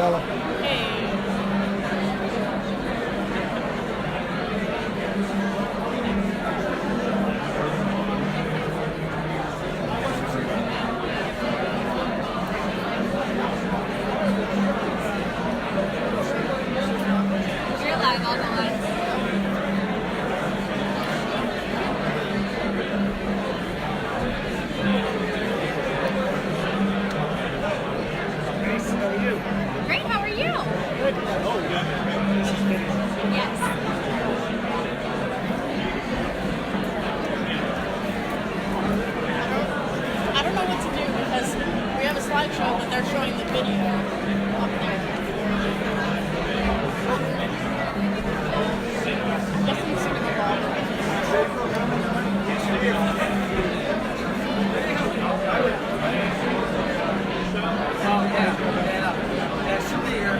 Bella. You're live on the line. How are you? Great, how are you? Good. Oh, yeah. Yes. I don't know what to do because we have a slideshow, but they're showing the video up there. I'm guessing it's gonna go longer. Oh, yeah. That should be here.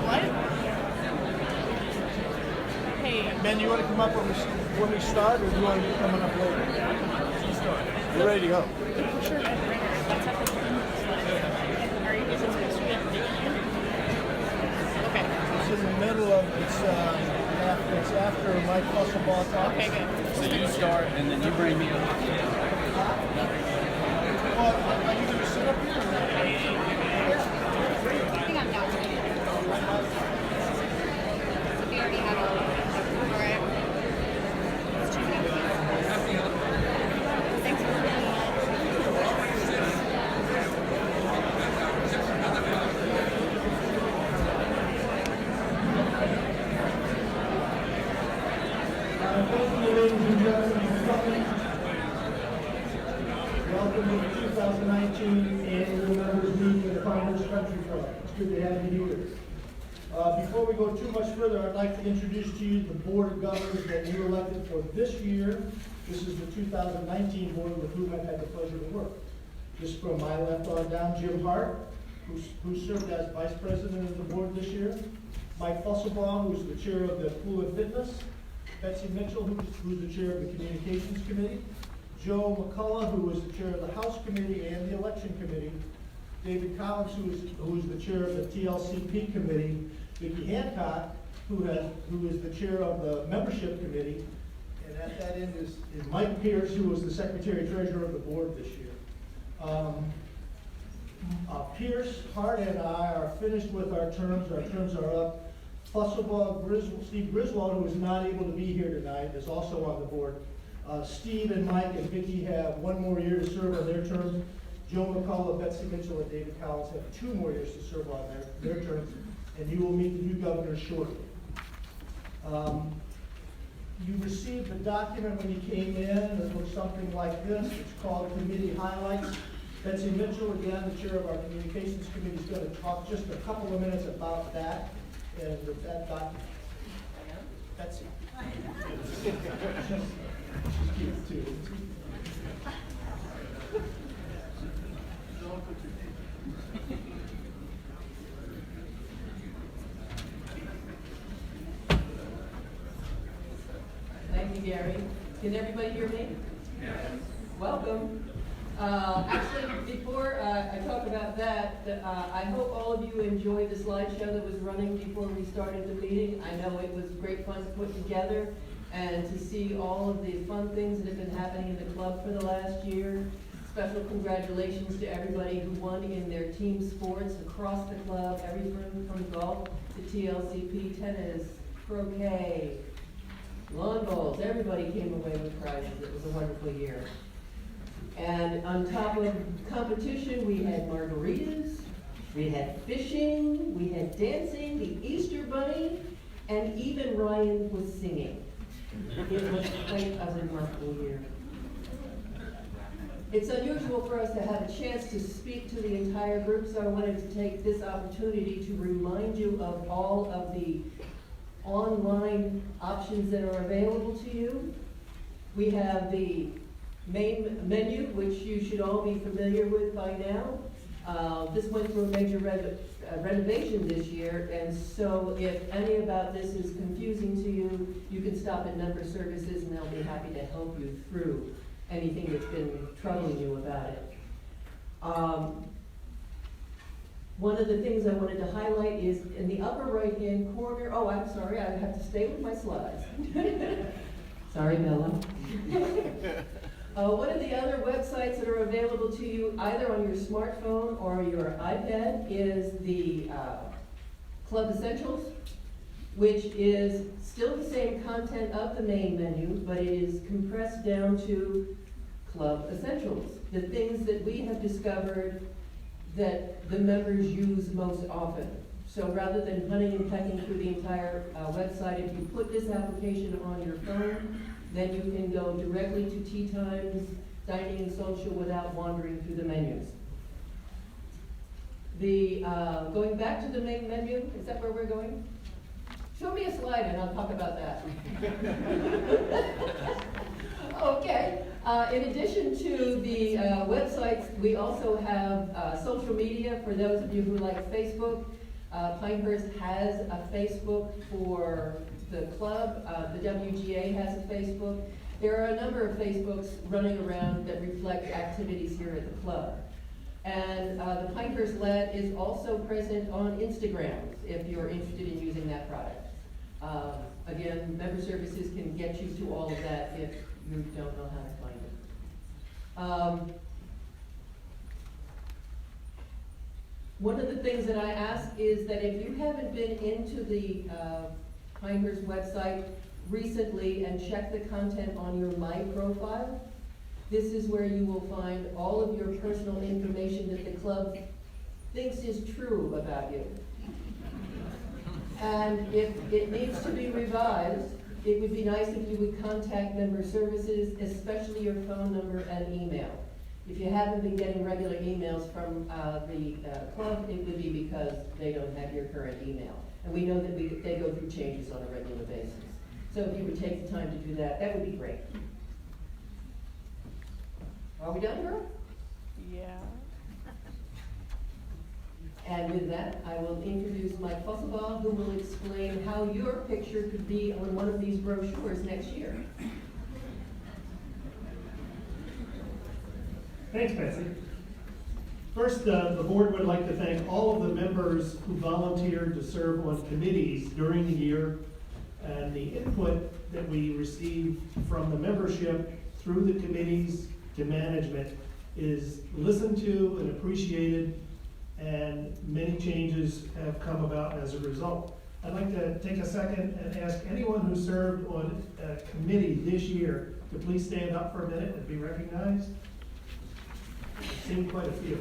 What? Hey, Ben, you want to come up when we start, or do you want to be coming up later? You're ready to go. sure. That's at the Are you is it supposed to be at the beginning? Okay. It's in the middle of it's after Mike Fusselbaugh talks. Okay, good. So you start, and then you bring me up. Well, are you going to sit up here? I think I'm down. We already have all of it. All right. Thanks for being here. Thank you, ladies and gentlemen, for coming. Welcome to the 2019 annual members meeting of the Founders Country Club. It's good to have you here. Before we go too much further, I'd like to introduce to you the Board of Governors that you elected for this year. This is the 2019 board with whom I've had the pleasure to work. Just from my left on down, Jim Hart, who served as Vice President of the board this year. Mike Fusselbaugh, who's the chair of the Pool and Fitness. Betsy Mitchell, who's the chair of the Communications Committee. Joe McCullough, who is the chair of the House Committee and the Election Committee. David Collins, who is the chair of the TLCP Committee. Vicki Hancock, who is the chair of the Membership Committee. And at that end is Mike Pierce, who was the Secretary Treasurer of the board this year. Pierce, Hart, and I are finished with our terms. Our terms are up. Fusselbaugh, Steve Griswold, who is not able to be here tonight, is also on the board. Steve and Mike and Vicki have one more year to serve on their terms. Joe McCullough, Betsy Mitchell, and David Collins have 2 more years to serve on their terms, and you will meet the new governor shortly. You received the document when you came in. It looks something like this. It's called Committee Highlights. Betsy Mitchell, again, the chair of our Communications Committee, is going to talk just a couple of minutes about that and with that document. Betsy. She's cute too. Thank you, Gary. Can everybody hear me? Yes. Welcome. Actually, before I talk about that, I hope all of you enjoyed the slideshow that was running before we started the meeting. I know it was great fun to put together and to see all of the fun things that have been happening in the club for the last year. Special congratulations to everybody who won in their team sports across the club, everything from golf to TLCP, tennis, croquet, lawn bowls. Everybody came away with prizes. It was a wonderful year. And on top of competition, we had margaritas, we had fishing, we had dancing, the Easter Bunny, and even Ryan was singing. It was quite a remarkable year. It's unusual for us to have a chance to speak to the entire group, so I wanted to take this opportunity to remind you of all of the online options that are available to you. We have the main menu, which you should all be familiar with by now. This went through a major renovation this year, and so if any about this is confusing to you, you can stop at Member Services and they'll be happy to help you through anything that's been troubling you about it. One of the things I wanted to highlight is in the upper right-hand corner. Oh, I'm sorry, I have to stay with my slides. Sorry, Bella. One of the other websites that are available to you either on your smartphone or your iPad is the Club Essentials, which is still the same content of the main menu, but it is compressed down to Club Essentials, the things that we have discovered that the members use most often. So rather than hunting and pecking through the entire website, if you put this application on your phone, then you can go directly to Tea Times, Dining and Social without wandering through the menus. Going back to the main menu, is that where we're going? Show me a slide and I'll talk about that. Okay. In addition to the websites, we also have social media for those of you who like Facebook. Pinehurst has a Facebook for the club. The WGA has a Facebook. There are a number of Facebooks running around that reflect activities here at the club. And the Pinehurst Lad is also present on Instagram if you're interested in using that product. Again, Member Services can get you to all of that if you don't know how to find it. One of the things that I ask is that if you haven't been into the Pinehurst website recently and checked the content on your My Profile, this is where you will find all of your personal information that the club thinks is true about you. And if it needs to be revised, it would be nice if you would contact Member Services, especially your phone number and email. If you haven't been getting regular emails from the club, it would be because they don't have your current email. And we know that they go through changes on a regular basis. So if you would take the time to do that, that would be great. Are we done, girl? Yeah. And with that, I will introduce Mike Fusselbaugh, who will explain how your picture could be on one of these brochures next year. Thanks, Betsy. First, the board would like to thank all of the members who volunteered to serve on committees during the year, and the input that we received from the membership through the committees to management is listened to and appreciated, and many changes have come about as a result. I'd like to take a second and ask anyone who served on a committee this year to please stand up for a minute and be recognized. I've seen quite a few.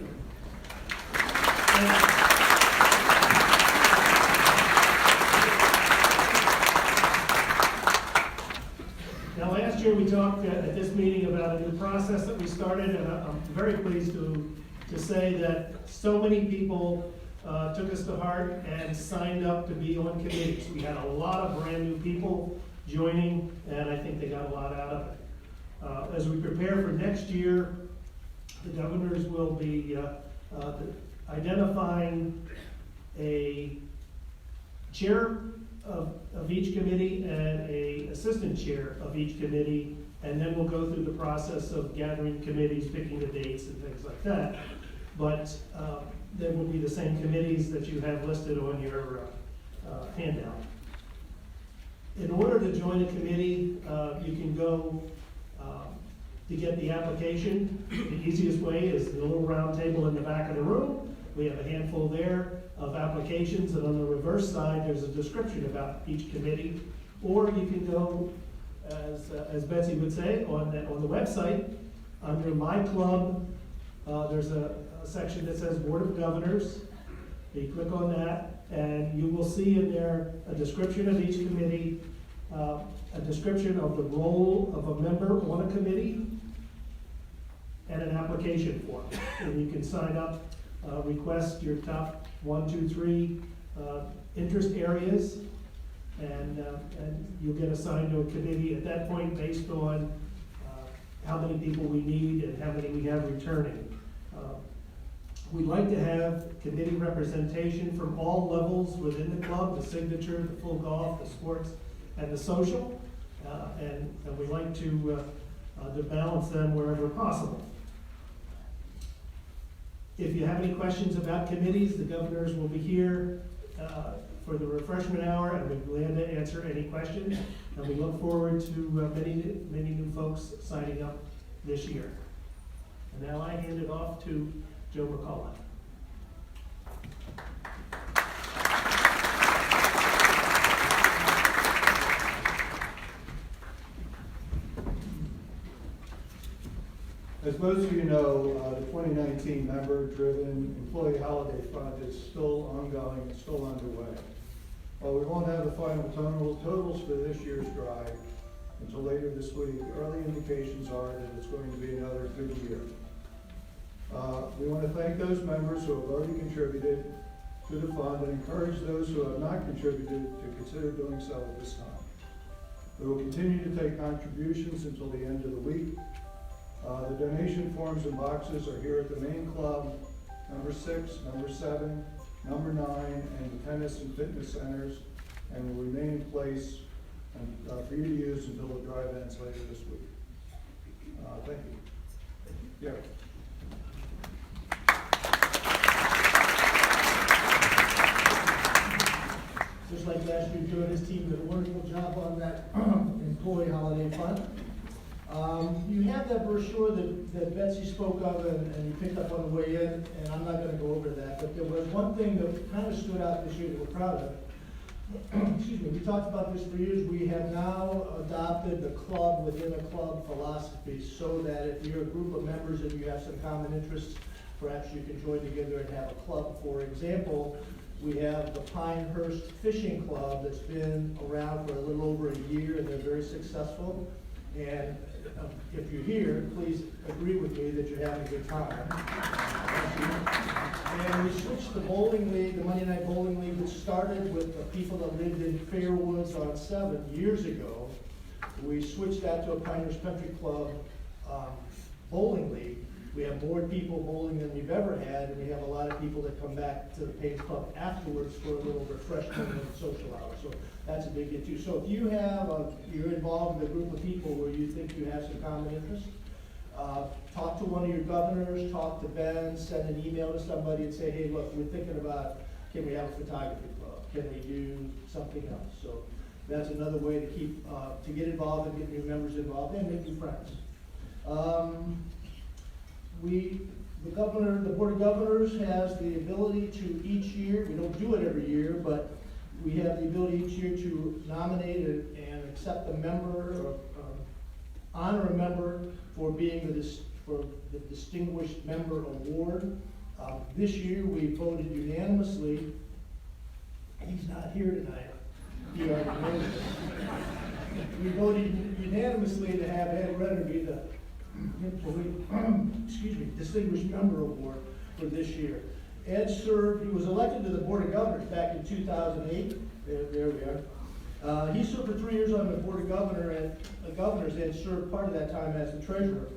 year we talked at this meeting about a new process that we started, and I'm very pleased to say that so many people took us to heart and signed up to be on committees. We had a lot of brand new people joining, and I think they got a lot out of it. As we prepare for next year, the governors will be identifying a chair of each committee and a assistant chair of each committee, and then we'll go through the process of gathering committees, picking the dates and things like that. But there will be the same committees that you have listed on your handout. In order to join a committee, you can go to get the application. The easiest way is the little round table in the back of the room. We have a handful there of applications, and on the reverse side, there's a description about each committee. Or you can go, as Betsy would say, on the website, under My Club, there's a section that says Board of Governors. You click on that, and you will see in there a description of each committee, a description of the role of a member on a committee, and an application form. And you can sign up, request your top 1, 2, 3 interest areas, and you'll get assigned to a committee at that point based on how many people we need and how many we have returning. We'd like to have committee representation from all levels within the club, the signature, the full golf, the sports, and the social, and we like to balance them wherever possible. If you have any questions about committees, the governors will be here for the refreshment hour, and we're glad to answer any questions. And we look forward to many new folks signing up this year. And now I hand it off to Joe McCullough. As most of you know, the 2019 member-driven employee holiday fund is still ongoing and still underway. While we won't have the final totals for this year's drive until later this week, early indications are that it's going to be another good year. We want to thank those members who have already contributed to the fund and encourage those who have not contributed to consider doing so at this time. We will continue to take contributions until the end of the week. The donation forms and boxes are here at the main club, number 6, number 7, number 9, and the tennis and fitness centers, and will remain in place for you to use until the drive ends later this week. Thank you. Gary. Just like last year, Joe and his team did a wonderful job on that employee holiday fund. You have that brochure that Betsy spoke of and you picked up on the way in, and I'm not going to go over that, but there was one thing that kind of stood out this year that we're proud of. Excuse me, we talked about this for years. We have now adopted the club within a club philosophy, so that if you're a group of members and you have some common interests, perhaps you can join together and have a club. For example, we have the Pinehurst Fishing Club that's been around for a little over a year, and they're very successful. And if you're here, please agree with me that you're having a good time. And we switched the bowling league, the Monday Night Bowling League, which started with the people that lived in Fairwoods on 7 years ago. We switched that to a Pinehurst Country Club bowling league. We have more people bowling than we've ever had, and we have a lot of people that come back to the Paynes Club afterwards for a little refreshment and social hour. So that's a big hit too. So if you have you're involved in a group of people where you think you have some common interest, talk to one of your governors, talk to Ben, send an email to somebody and say, hey, look, we're thinking about, can we have a photography club? Can we do something else? So that's another way to keep, to get involved and get new members involved and make new friends. The Board of Governors has the ability to each year, we don't do it every year, but we have the ability each year to nominate and accept a member, or honor a member for being the Distinguished Member Award. This year we voted unanimously, he's not here tonight, he already knows it. we voted unanimously to have Ed Renner be the excuse me, Distinguished Member Award for this year. Ed served, he was elected to the Board of Governors back in 2008. There we are. He served for 3 years on the Board of Governors and served part of that time as the treasurer.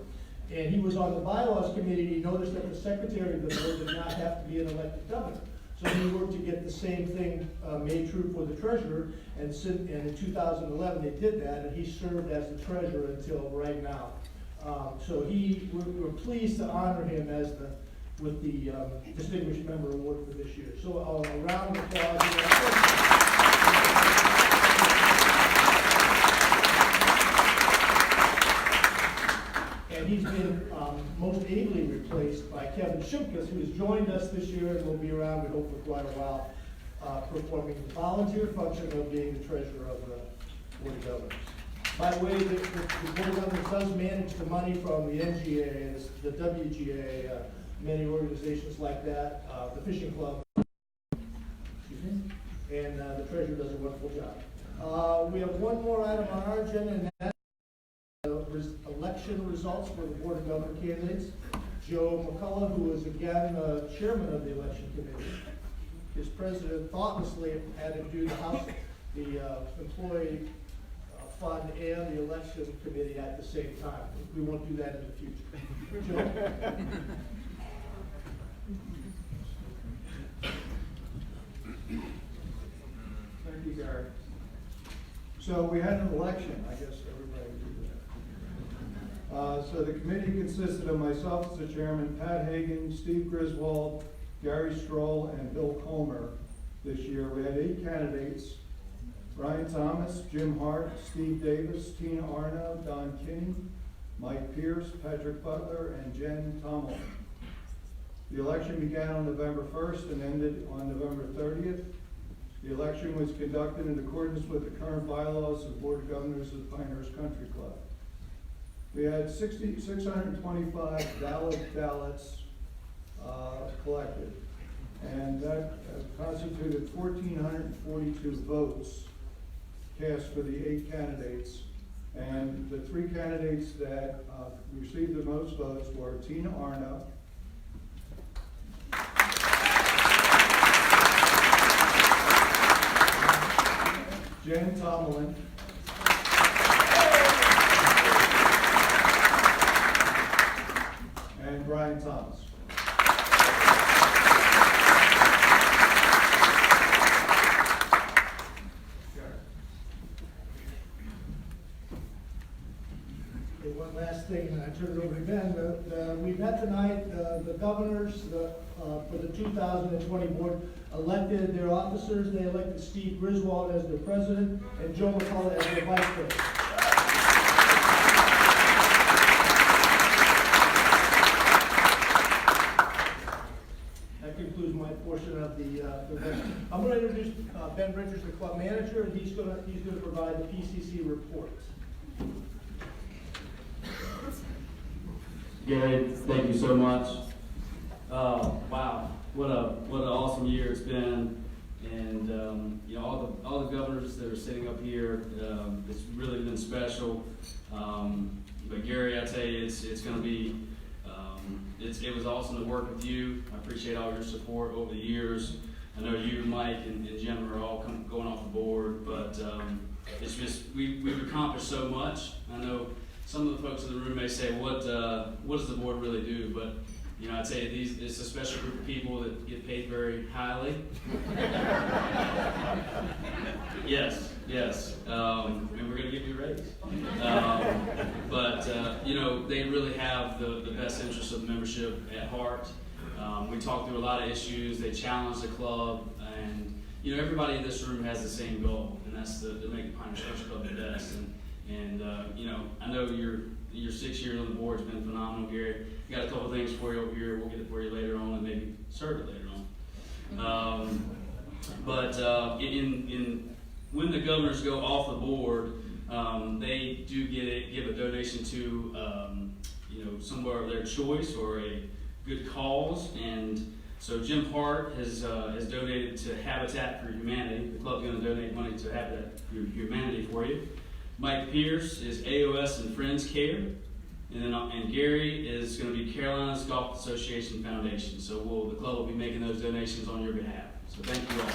And he was on the bylaws committee. He noticed that the secretary of the board did not have to be an elected governor. So he worked to get the same thing made true for the treasurer. And in 2011, they did that, and he served as the treasurer until right now. So we're pleased to honor him as with the Distinguished Member Award for this year. So a round of applause. And he's been most ably replaced by Kevin Shumkas, who has joined us this year and will be around, we hope, for quite a while, performing the volunteer function of being the treasurer of the Board of Governors. By the way, the Board of Governors does manage the money from the NGA, the WGA, many organizations like that, the Fishing Club, and the treasurer does a wonderful job. We have one more item on our agenda, and that's election results for the Board of Governor candidates. Joe McCullough, who is again chairman of the election committee, his president thoughtlessly had to do the employee fund and the election committee at the same time. We won't do that in the future. Joe? Thank you, Gary. So we had an election, I guess everybody knew that. So the committee consisted of myself as the chairman, Pat Hagan, Steve Griswold, Gary Stroll, and Bill Comer. This year we had 8 candidates: Brian Thomas, Jim Hart, Steve Davis, Tina Arno, Don Kinney, Mike Pierce, Patrick Butler, and Jen Tomlin. The election began on November 1st and ended on November 30th. The election was conducted in accordance with the current bylaws of the Board of Governors of Pinehurst Country Club. We had 625 valid ballots collected, and that constituted 1,442 votes cast for the 8 candidates. And the 3 candidates that received the most votes were Tina Arno, Jen Tomlin, and Brian Thomas. Okay, one last thing, and I turn it over to Ben. We met tonight, the governors for the 2020 board elected their officers. They elected Steve Griswold as their president and Joe McCullough as their vice president. That concludes my portion of the event. I'm going to introduce Ben Richards, the club manager, and he's going to provide the PCC report. Gary, thank you so much. Wow, what an awesome year it's been, and you know, all the governors that are sitting up here, it's really been special. But Gary, I tell you, it's going to be it was awesome to work with you. I appreciate all your support over the years. I know you, Mike, and Jim are all going off the board, but it's just we've accomplished so much. I know some of the folks in the room may say, what does the board really do? But you know, I'd say it's a special group of people that get paid very highly. Yes, and we're going to give you a raise. But you know, they really have the best interests of the membership at heart. We talked through a lot of issues. They challenge the club, and you know, everybody in this room has the same goal, and that's to make the Pinehurst Country Club the best. And you know, I know your 6 years on the board has been phenomenal, Gary. We got a couple things for you over here. We'll get it for you later on, and maybe serve it later on. When the governors go off the board, they do give a donation to you know, somewhere of their choice or a good cause. And so Jim Hart has donated to Habitat for Humanity. The club's going to donate money to Habitat for Humanity for you. Mike Pierce is AOS and Friends Care. And Gary is going to be Carolinas Golf Association Foundation. So the club will be making those donations on your behalf. So thank you all.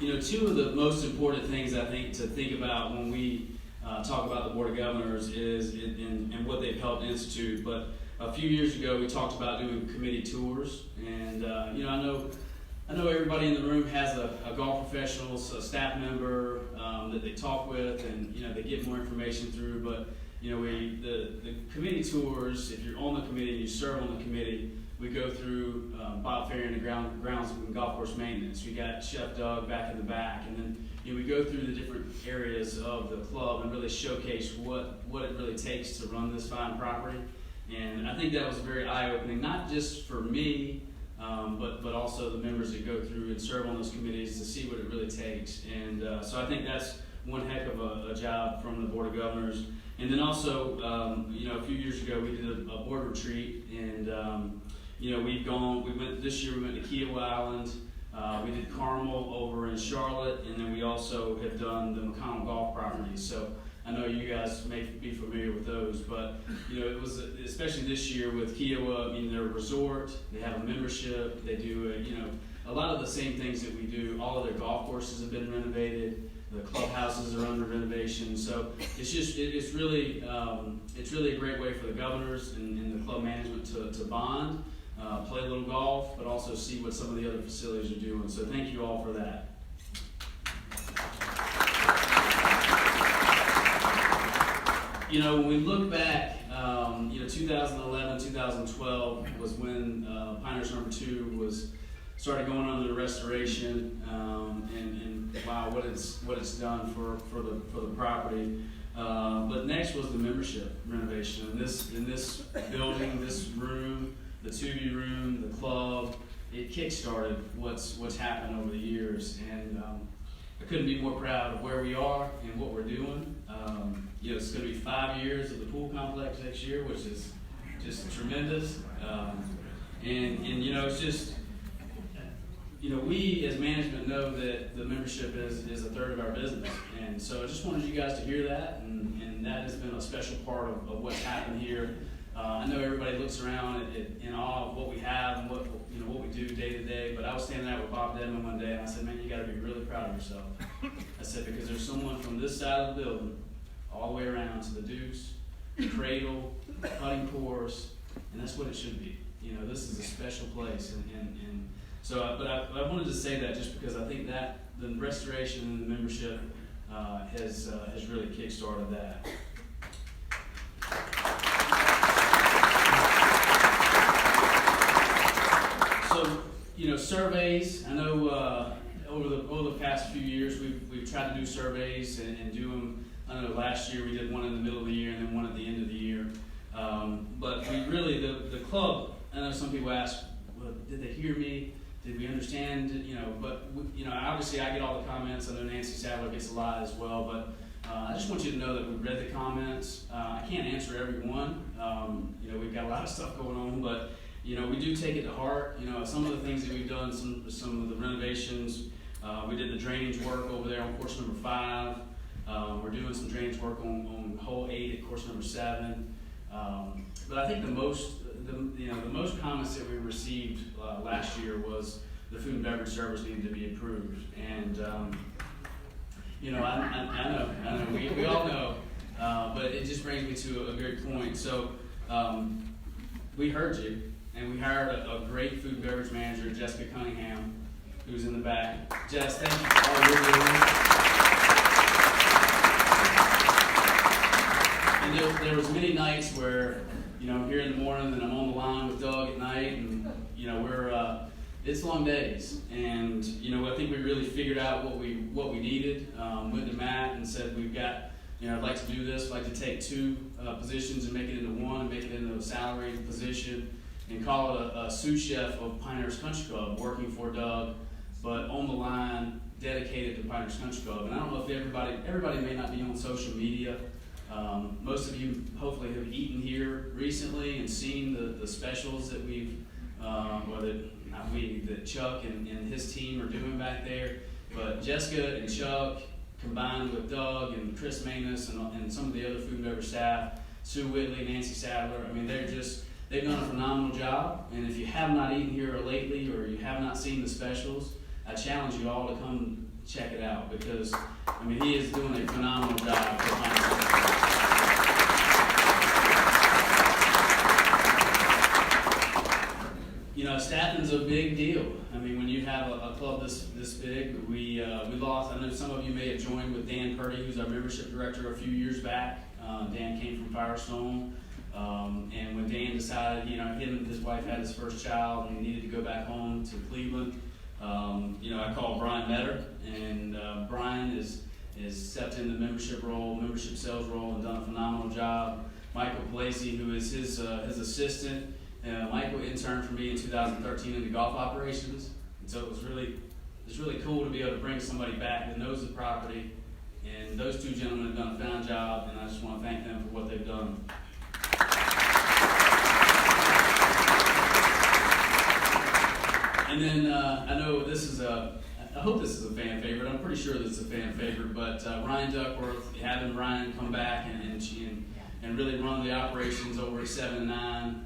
You know, two of the most important things I think to think about when we talk about the Board of Governors is and what they've helped institute. But a few years ago, we talked about doing committee tours, and you know, I know everybody in the room has a golf professional, a staff member that they talk with, and you know they get more information through. But you know, the committee tours, if you're on the committee and you serve on the committee, we go through Bob Ferry and the grounds and golf course maintenance. We got Chef Doug back in the back, and then you know, we go through the different areas of the club and really showcase what it really takes to run this fine property. And I think that was very eye-opening, not just for me, but also the members that go through and serve on those committees to see what it really takes. And so I think that's one heck of a job from the Board of Governors. And then also, you know, a few years ago we did a board retreat, and you know, this year we went to Kiowa Island, we did Carmel over in Charlotte, and then we also have done the McConnell golf properties. So I know you guys may be familiar with those, but you know, it was especially this year with Kiowa. I mean, they're a resort, they have a membership, they do a lot of the same things that we do. All of their golf courses have been renovated, the clubhouses are under renovation. So it's really a great way for the governors and the club management to bond, play a little golf, but also see what some of the other facilities are doing. So thank you all for that. You know, when we look back, you know, 2011, 2012 was when Pinehurst No. 2 started going under the restoration, and wow, what it's done for the property. But next was the membership renovation. In this building, this room, the 2B room, the club, it kick-started what's happened over the years, and I couldn't be more proud of where we are and what we're doing. You know, it's going to be 5 years of the pool complex next year, which is just tremendous. And you know, it's just, you know, we as management know that the membership is a third of our business. And so I just wanted you guys to hear that, and that has been a special part of what's happened here. I know everybody looks around in awe of what we have and what we do day to day, but I was standing out with Bob Dedman one day, and I said, man, you got to be really proud of yourself. I said, because there's someone from this side of the building all the way around to the deuce, the cradle, the putting course, and that's what it should be. You know, this is a special place, and so. But I wanted to say that just because I think that the restoration and the membership has really kick-started that. So, you know, surveys. I know over the past few years we've tried to do surveys and do them. I know last year we did one in the middle of the year and then one at the end of the year. But we really, the club, I know some people ask, well, did they hear me? Did we understand? You know, but you know, obviously I get all the comments. I know Nancy Sadler gets a lot as well. But I just want you to know that we've read the comments. I can't answer every one. You know, we've got a lot of stuff going on, but you know, we do take it to heart. You know, some of the things that we've done, some of the renovations. We did the drainage work over there on course number 5. We're doing some drainage work on hole 8 at course number 7. But I think the most comments that we received last year was the food and beverage service needed to be improved. And you know, I know, we all know, but it just brings me to a great point. So we heard you, and we hired a great food and beverage manager, Jessica Cunningham, who's in the back. Jess, thank you for all you're doing. And there was many nights where, you know, I'm here in the morning and I'm on the line with Doug at night, and you know, it's long days, and you know, I think we really figured out what we needed. Went to Matt and said, we've got, you know, I'd like to do this. I'd like to take 2 positions and make it into one, and make it into a salaried position, and call it a sous chef of Pinehurst Country Club, working for Doug, but on the line, dedicated to Pinehurst Country Club. And I don't know if everybody may not be on social media. Most of you hopefully have eaten here recently and seen the specials that we've, I that Chuck and his team are doing back there. But Jessica and Chuck, combined with Doug and Chris Manus and some of the other food and beverage staff, Sue Whitley, Nancy Sadler, I mean, they've done a phenomenal job. And if you have not eaten here lately or you have not seen the specials, I challenge you all to come check it out, because, I mean, he is doing a phenomenal job. You know, staffing's a big deal. I mean, when you have a club this big, we lost. I know some of you may have joined with Dan Purdy, who's our membership director, a few years back. Dan came from Firestone, and when Dan decided, you know, him and his wife had his first child, and he needed to go back home to Cleveland. You know, I called Brian Metter, and Brian is stepped in the membership sales role, and done a phenomenal job. Michael Palacey, who is his assistant. Michael interned for me in 2013 into golf operations, and so it was really cool to be able to bring somebody back that knows the property. And those two gentlemen have done a fine job, and I just want to thank them for what they've done. And then I know I hope this is a fan favorite. I'm pretty sure this is a fan favorite, but Ryan Duckworth, having Ryan come back and really run the operations over at 7 and 9.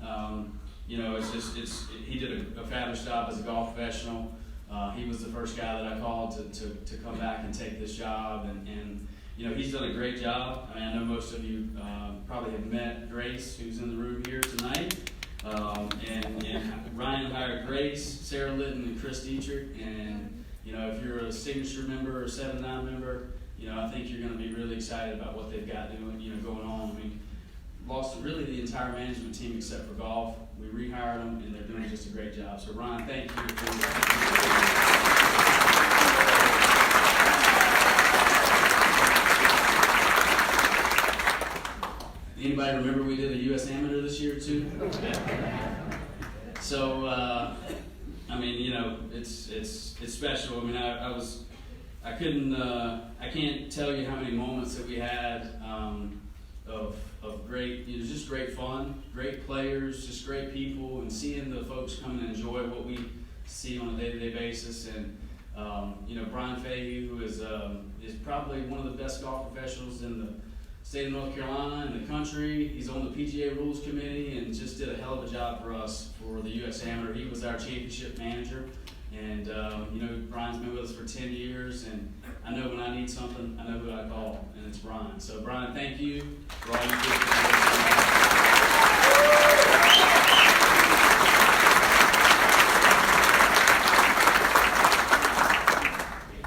You know, he did a fabulous job as a golf professional. He was the first guy that I called to come back and take this job, and you know, he's done a great job. I mean, I know most of you probably have met Grace, who's in the room here tonight. And Ryan hired Grace, Sarah Litton, and Chris Dietrich. And you know, if you're a Signature member or 7-9 member, you know, I think you're going to be really excited about what they've got going on. I mean, lost really the entire management team except for golf. We rehired them, and they're doing just a great job. So Ryan, thank you for Anybody remember we did a U.S. Amateur this year too? So I mean, you know, it's special. I mean, I can't tell you how many moments that we had of great, you know, just great fun, great players, just great people, and seeing the folks come and enjoy what we see on a day-to-day basis. And you know, Brian Fahey, who is probably one of the best golf professionals in the state of North Carolina and the country. He's on the PGA Rules Committee and just did a hell of a job for us for the U.S. Amateur. He was our championship manager. And, you know, Brian's been with us for 10 years, and I know when I need something, I know who I call, and it's Brian. So, Brian, thank you for all you do.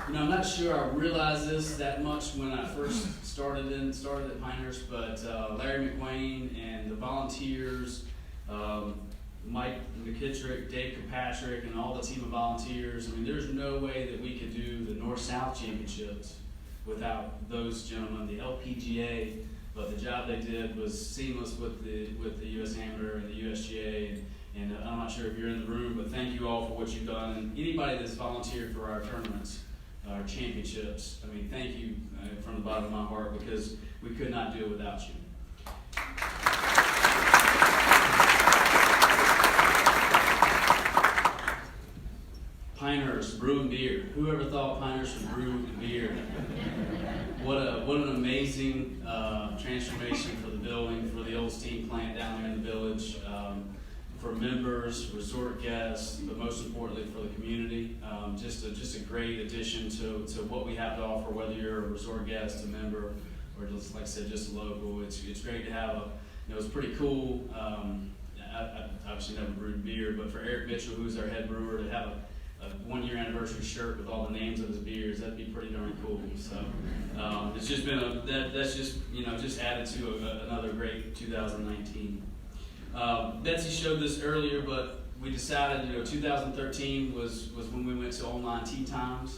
You know, I'm not sure I realized this that much when I first started at Pinehurst, but Larry McWayne and the volunteers, Mike McKittrick, Dave Kirkpatrick, and all the team of volunteers. I mean, there's no way that we could do the North-South Championships without those gentlemen, the LPGA. But the job they did was seamless with the U.S. Amateur and the USGA. And I'm not sure if you're in the room, but thank you all for what you've done. And anybody that's volunteered for our tournaments, our championships, I mean, thank you from the bottom of my heart, because we could not do it without you. Pinehurst, brewing beer. Who ever thought Pinehurst would brew beer? What an amazing transformation for the building, for the old steam plant down there in the village, for members, resort guests, but most importantly for the community. Just a great addition to what we have to offer, whether you're a resort guest, a member, or just, like I said, just a local. It's great to have it was pretty cool. I obviously never brewed beer, but for Eric Mitchell, who's our head brewer, to have a 1-year anniversary shirt with all the names of his beers, that'd be pretty darn cool. So it's just been that's just, you know, just added to another great 2019. Betsy showed this earlier, but we decided, you know, 2013 was when we went to online tee times,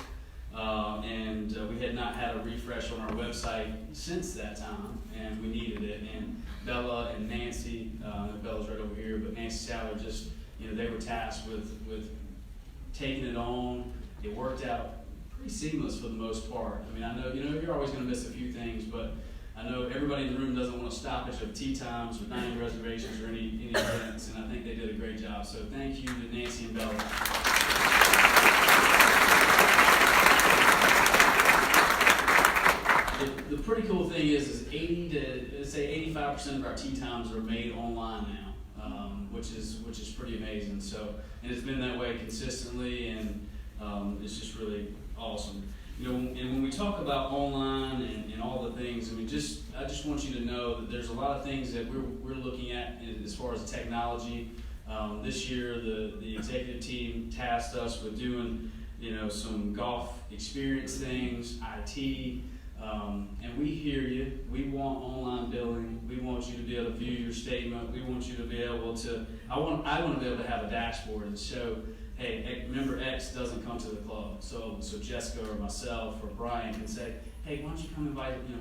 and we had not had a refresh on our website since that time, and we needed it. And Bella and Nancy, Bella's right over here, but Nancy Sadler just, you know, they were tasked with taking it on. It worked out pretty seamless for the most part. I mean, I know, you know, you're always going to miss a few things, but I know everybody in the room doesn't want a stoppage of tee times or dining reservations or any events, and I think they did a great job. So thank you to Nancy and Bella. 80 to say 85% of our tee times are made online now, which is pretty amazing. So, and it's been that way consistently, and it's just really awesome. You know, and when we talk about online and all the things, I mean, I just want you to know that there's a lot of things that we're looking at as far as technology. This year, the executive team tasked us with doing, you know, some golf experience things, IT, and we hear you. We want online billing. We want you to be able to view your statement. We want you to be able to. I want to be able to have a dashboard and show, hey, member X doesn't come to the club, so Jessica or myself or Brian can say, hey, why don't you come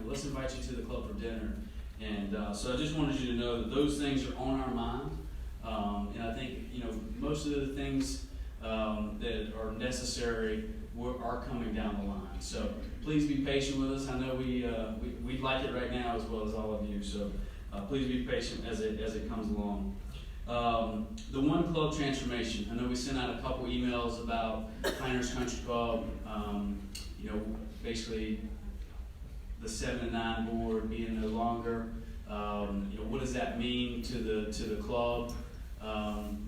let's invite you to the club for dinner. And so I just wanted you to know that those things are on our mind. And I think, you know, most of the things that are necessary are coming down the line. So please be patient with us. I know we like it right now as well as all of you. So please be patient as it comes along. The One Club transformation. I know we sent out a couple emails about Pinehurst Country Club. You know, basically the 7 and 9 board being no longer. You know, what does that mean to the club?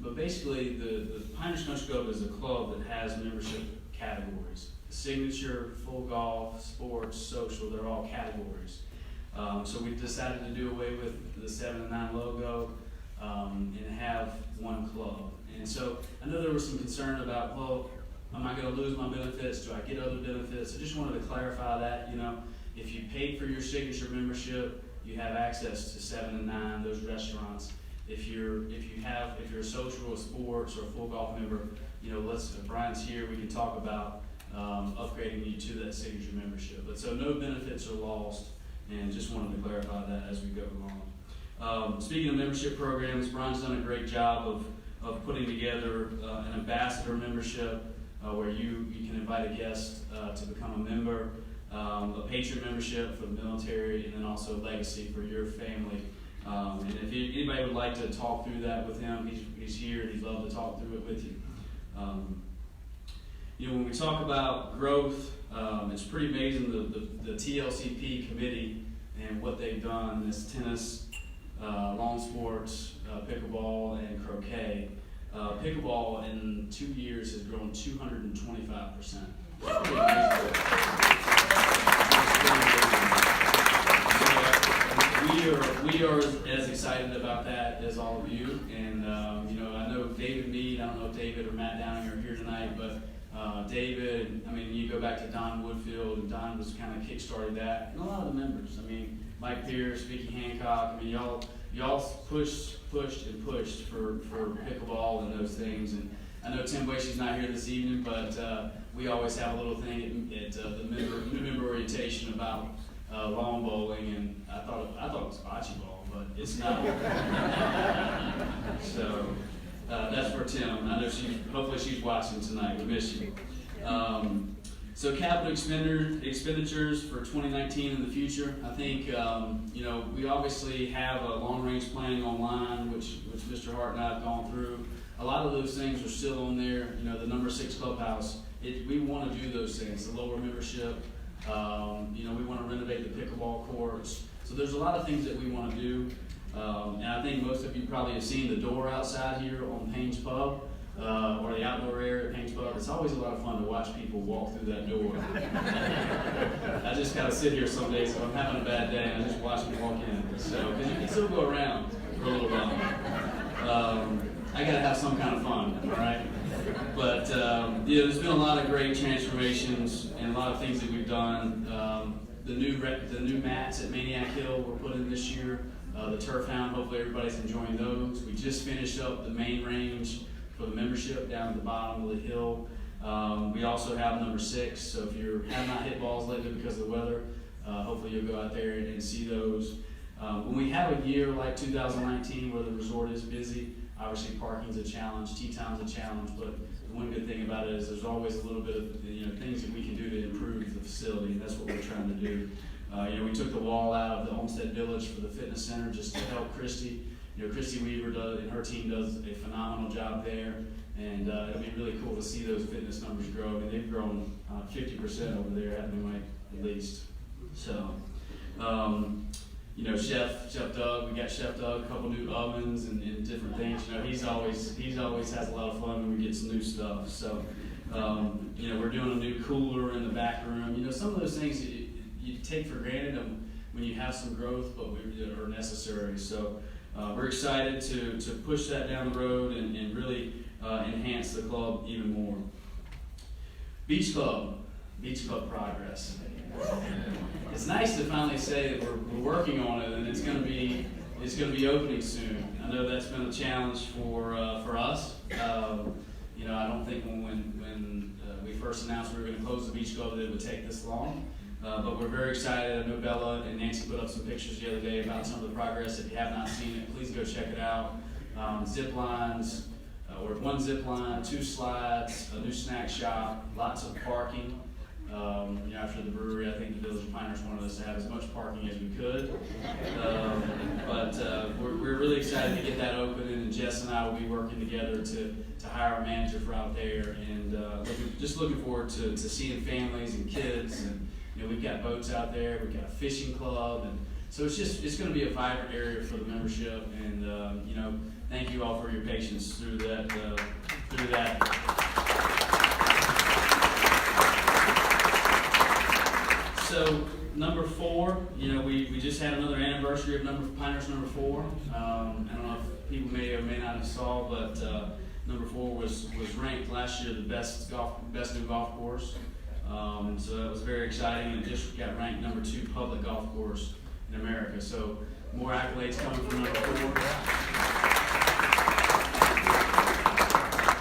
But basically, the Pinehurst Country Club is a club that has membership categories. Signature, full golf, sports, social, they're all categories. So we decided to do away with the 7 and 9 logo and have one club. And so I know there was some concern about, well, am I going to lose my benefits? Do I get other benefits? I just wanted to clarify that, you know, if you paid for your signature membership, you have access to 7 and 9, those restaurants. If you're a social or sports or a full golf member, you know, if Brian's here, we can talk about upgrading you to that signature membership. But so no benefits are lost, and just wanted to clarify that as we go along. Speaking of membership programs, Brian's done a great job of putting together an ambassador membership where you can invite a guest to become a member, a Patriot membership for the military, and then also Legacy for your family. And if anybody would like to talk through that with him, he's here and he'd love to talk through it with you. You know, when we talk about growth, it's pretty amazing the TLCP committee and what they've done. This tennis, lawn sports, pickleball, and croquet. Pickleball in 2 years has grown 225%. We are as excited about that as all of you, and you know, I know David Mead. I don't know if David or Matt Downing are here tonight, but David. I mean, you go back to Don Woodfield, and Don was kind of kickstarted that, and a lot of the members. I mean, Mike Pierce, Vicky Hancock. I mean, y'all pushed and pushed for pickleball and those things. And I know Tim Boyce's not here this evening, but we always have a little thing at the new member orientation about lawn bowling, and I thought it was bocce ball, but it's not. So that's for Tim. I know hopefully she's watching tonight. We miss you. So capital expenditures for 2019 in the future. I think you know, we obviously have a long-range planning online, which Mr. Hart and I have gone through. A lot of those things are still on there. You know, the number 6 clubhouse. We want to do those things. The lower membership. You know, we want to renovate the pickleball courts. So there's a lot of things that we want to do. And I think most of you probably have seen the door outside here on Payne's Pub, or the outdoor area at Payne's Pub. It's always a lot of fun to watch people walk through that door. I just kind of sit here some days if I'm having a bad day and I just watch them walk in. So, because you can still go around for a little while. I got to have some kind of fun, all right? But yeah, there's been a lot of great transformations and a lot of things that we've done. The new mats at Maniac Hill were put in this year. The Turf Hound, hopefully everybody's enjoying those. We just finished up the main range for the membership down at the bottom of the hill. We also have number 6, so if you have not hit balls lately because of the weather, hopefully you'll go out there and see those. When we have a year like 2019 where the resort is busy, obviously parking's a challenge, tee time's a challenge, but the one good thing about it is there's always a little bit of things that we can do to improve the facility, and that's what we're trying to do. We took the wall out of the Olmsted Village for the fitness center just to help Christy. Christy Weaver and her team does a phenomenal job there, and it'll be really cool to see those fitness numbers grow. I mean, they've grown 50% over there, haven't they, Mike, at least. So, you know, Chef Doug, we got Chef Doug, a couple new ovens and different things. You know, he's always has a lot of fun when we get some new stuff. So, you know, we're doing a new cooler in the back room. You know, some of those things you take for granted when you have some growth, but are necessary. So, we're excited to push that down the road and really enhance the club even more. Beach Club progress. It's nice to finally say that we're working on it, and it's going to be opening soon. I know that's been a challenge for us. You know, I don't think when we first announced we were going to close the Beach Club that it would take this long. But we're very excited. I know Bella and Nancy put up some pictures the other day about some of the progress. If you have not seen it, please go check it out. Zip lines, or 1 zip line, 2 slides, a new snack shop, lots of parking. You know, after the brewery, I think the Village of Pinehurst wanted us to have as much parking as we could. But we're really excited to get that open, and Jess and I will be working together to hire a manager for out there, and looking forward to seeing families and kids. And you know, we've got boats out there, we've got a fishing club, and so it's going to be a vibrant area for the membership. And you know, thank you all for your patience through that. So number 4, you know, we just had another anniversary of Pinehurst number 4. I don't know if people may or may not have saw, but number 4 was ranked last year the best new golf course. So that was very exciting. The district got ranked number 2 public golf course in America. So more accolades coming from number 4.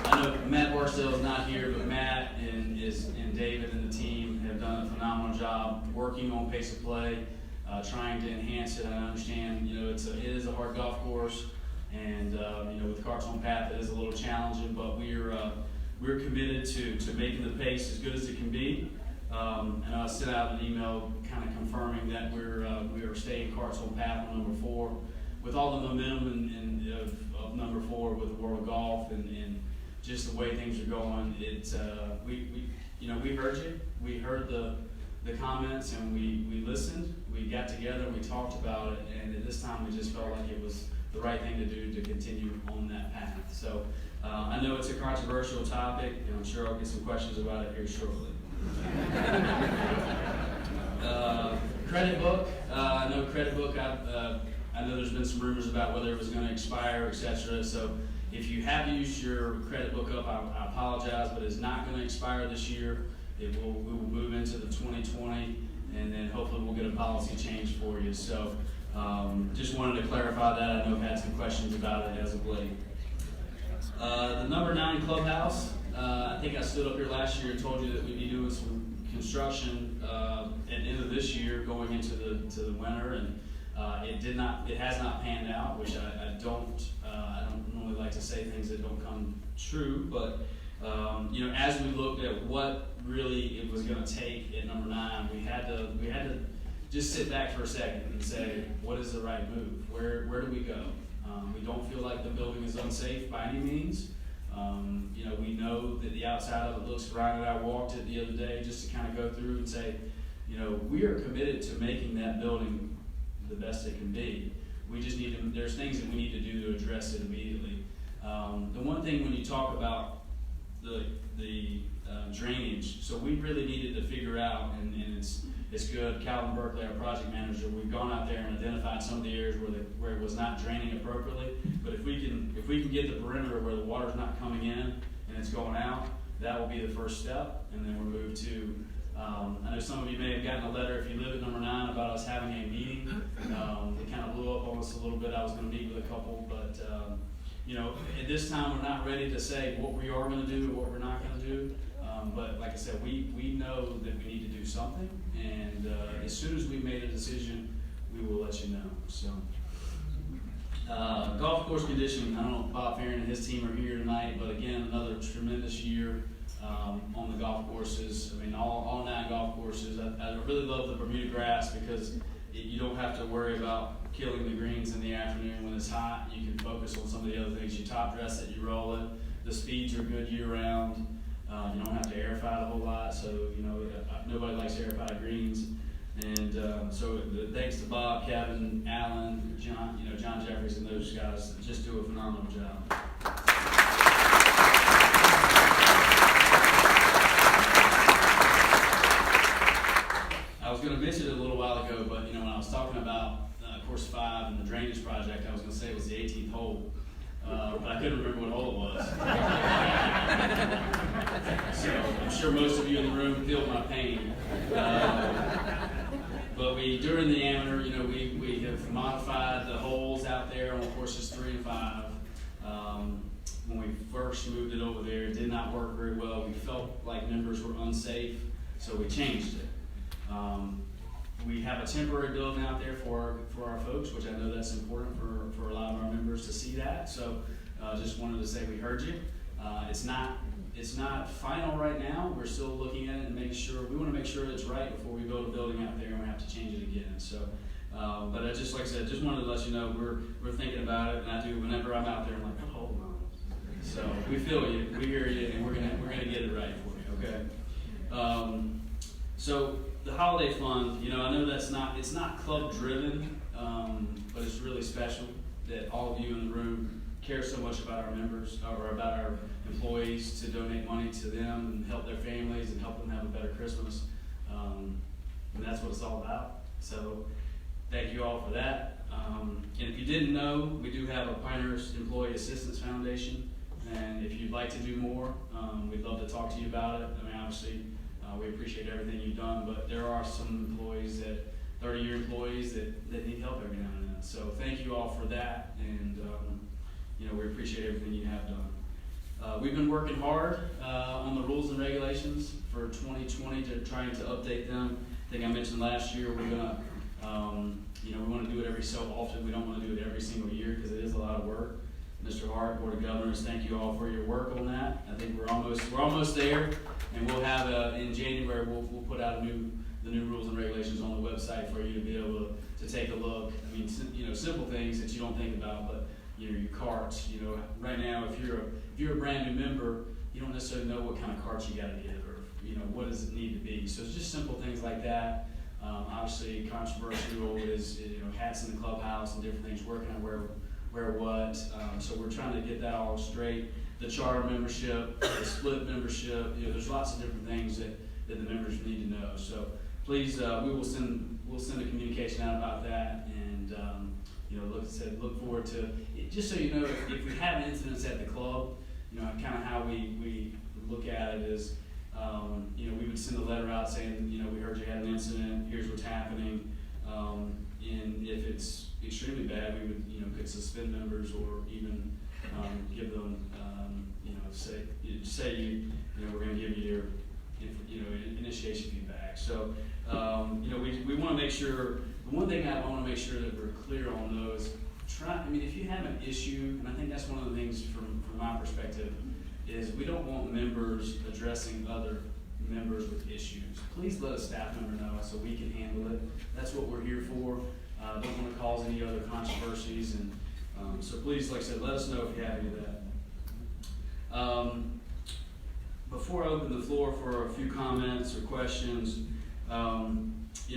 I know Matt Barstow is not here, but Matt and David and the team have done a phenomenal job working on pace of play, trying to enhance it. I understand, you know, it is a hard golf course, and you know, with Carts on Path, it is a little challenging, but we're committed to making the pace as good as it can be. And I sent out an email kind of confirming that we are staying Carts on Path on number 4, with all the momentum of number 4 with World Golf and just the way things are going. We heard you. We heard the comments, and we listened. We got together and we talked about it, and at this time we just felt like it was the right thing to do to continue on that path. So I know it's a controversial topic, and I'm sure I'll get some questions about it here shortly. Credit book. I know credit book. I know there's been some rumors about whether it was going to expire, etc. So if you have used your credit book up, I apologize, but it's not going to expire this year. We will move into the 2020, and then hopefully we'll get a policy change for you. So just wanted to clarify that. I know I've had some questions about it as of late. The number 9 clubhouse. I think I stood up here last year and told you that we'd be doing some construction at the end of this year, going into the winter, and it has not panned out, which I don't normally like to say things that don't come true, but you know, as we looked at what really it was going to take at number 9, we had to just sit back for a second and say, what is the right move? Where do we go? We don't feel like the building is unsafe by any means. You know, we know that the outside of it looks. Ryan and I walked it the other day just to kind of go through and say, you know, we are committed to making that building the best it can be. We just need to, there's things that we need to do to address it immediately. The one thing when you talk about the drainage, so we really needed to figure out, and it's good, Calvin Berkeley, our project manager, we've gone out there and identified some of the areas where it was not draining appropriately, but if we can get the perimeter where the water's not coming in and it's going out, that will be the first step, and then we'll move to, I know some of you may have gotten a letter if you live at number 9 about us having a meeting. It kind of blew up on us a little bit. I was going to meet with a couple, but you know, at this time we're not ready to say what we are going to do or what we're not going to do. But like I said, we know that we need to do something, and as soon as we've made a decision, we will let you know. So, golf course conditioning. I don't know if Bob Farron and his team are here tonight, but again, another tremendous year on the golf courses. I mean, all 9 golf courses. I really love the Bermuda grass because you don't have to worry about killing the greens in the afternoon when it's hot. You can focus on some of the other things. You top dress it, you roll it. The speeds are good year round. You don't have to air fight a whole lot, so you know nobody likes air fight greens. And so thanks to Bob, Kevin, Alan, John, John Jeffries, and those guys that just do a phenomenal job. I was going to mention it a little while ago, but when I was talking about course 5 and the drainage project, I was going to say it was the 18th hole, but I couldn't remember what hole it was. So I'm sure most of you in the room feel my pain. But during the amateur, we have modified the holes out there on courses 3 and 5. When we first moved it over there, it did not work very well. We felt like members were unsafe, so we changed it. We have a temporary building out there for our folks, which I know that's important for a lot of our members to see that. So just wanted to say we heard you. It's not final right now. We're still looking at it and we want to make sure it's right before we build a building out there and we have to change it again. So, but I just, like I said, just wanted to let you know we're thinking about it, and I do whenever I'm out there. I'm like, hold on. So we feel you, we hear you, and we're gonna get it right for you. Okay. So the holiday fund, I know it's not club driven, but it's really special that all of you in the room care so much about our members or about our employees to donate money to them and help their families and help them have a better Christmas. And that's what it's all about. So thank you all for that. And if you didn't know, we do have a Pinehurst Employee Assistance Foundation. And if you'd like to do more, we'd love to talk to you about it. I mean, obviously, we appreciate everything you've done, but there are some employees 30-year employees that need help every now and then. So thank you all for that, and we appreciate everything you have done. We've been working hard on the rules and regulations for 2020 to trying to update them. I think I mentioned last year we're gonna, we want to do it every so often. We don't want to do it every single year because it is a lot of work. Mr. Hart, Board of Governors, thank you all for your work on that. I think we're almost there, and we'll have in January we'll put out the new rules and regulations on the website for you to be able to take a look. I mean, simple things that you don't think about, but your carts. Right now, if you're a brand new member, you don't necessarily know what kind of carts you got to get, or what does it need to be. So it's just simple things like that. Obviously, controversial is hats in the clubhouse and different things. Where can I wear what? So we're trying to get that all straight. The charter membership, the split membership. There's lots of different things that the members need to know. So please, we'll send a communication out about that, and look forward to it. Just so you know, if we have incidents at the club, kind of how we look at it is, we would send a letter out saying, we heard you had an incident. Here's what's happening. And if it's extremely bad, we would, could suspend members or even give them, say we're going to give you your, initiation feedback. So, we want to make sure. The one thing I want to make sure that we're clear on those. If you have an issue, and I think that's one of the things from my perspective, is we don't want members addressing other members with issues. Please let a staff member know so we can handle it. That's what we're here for. Don't want to cause any other controversies, and so please, like I said, let us know if you have any of that. Before I open the floor for a few comments or questions,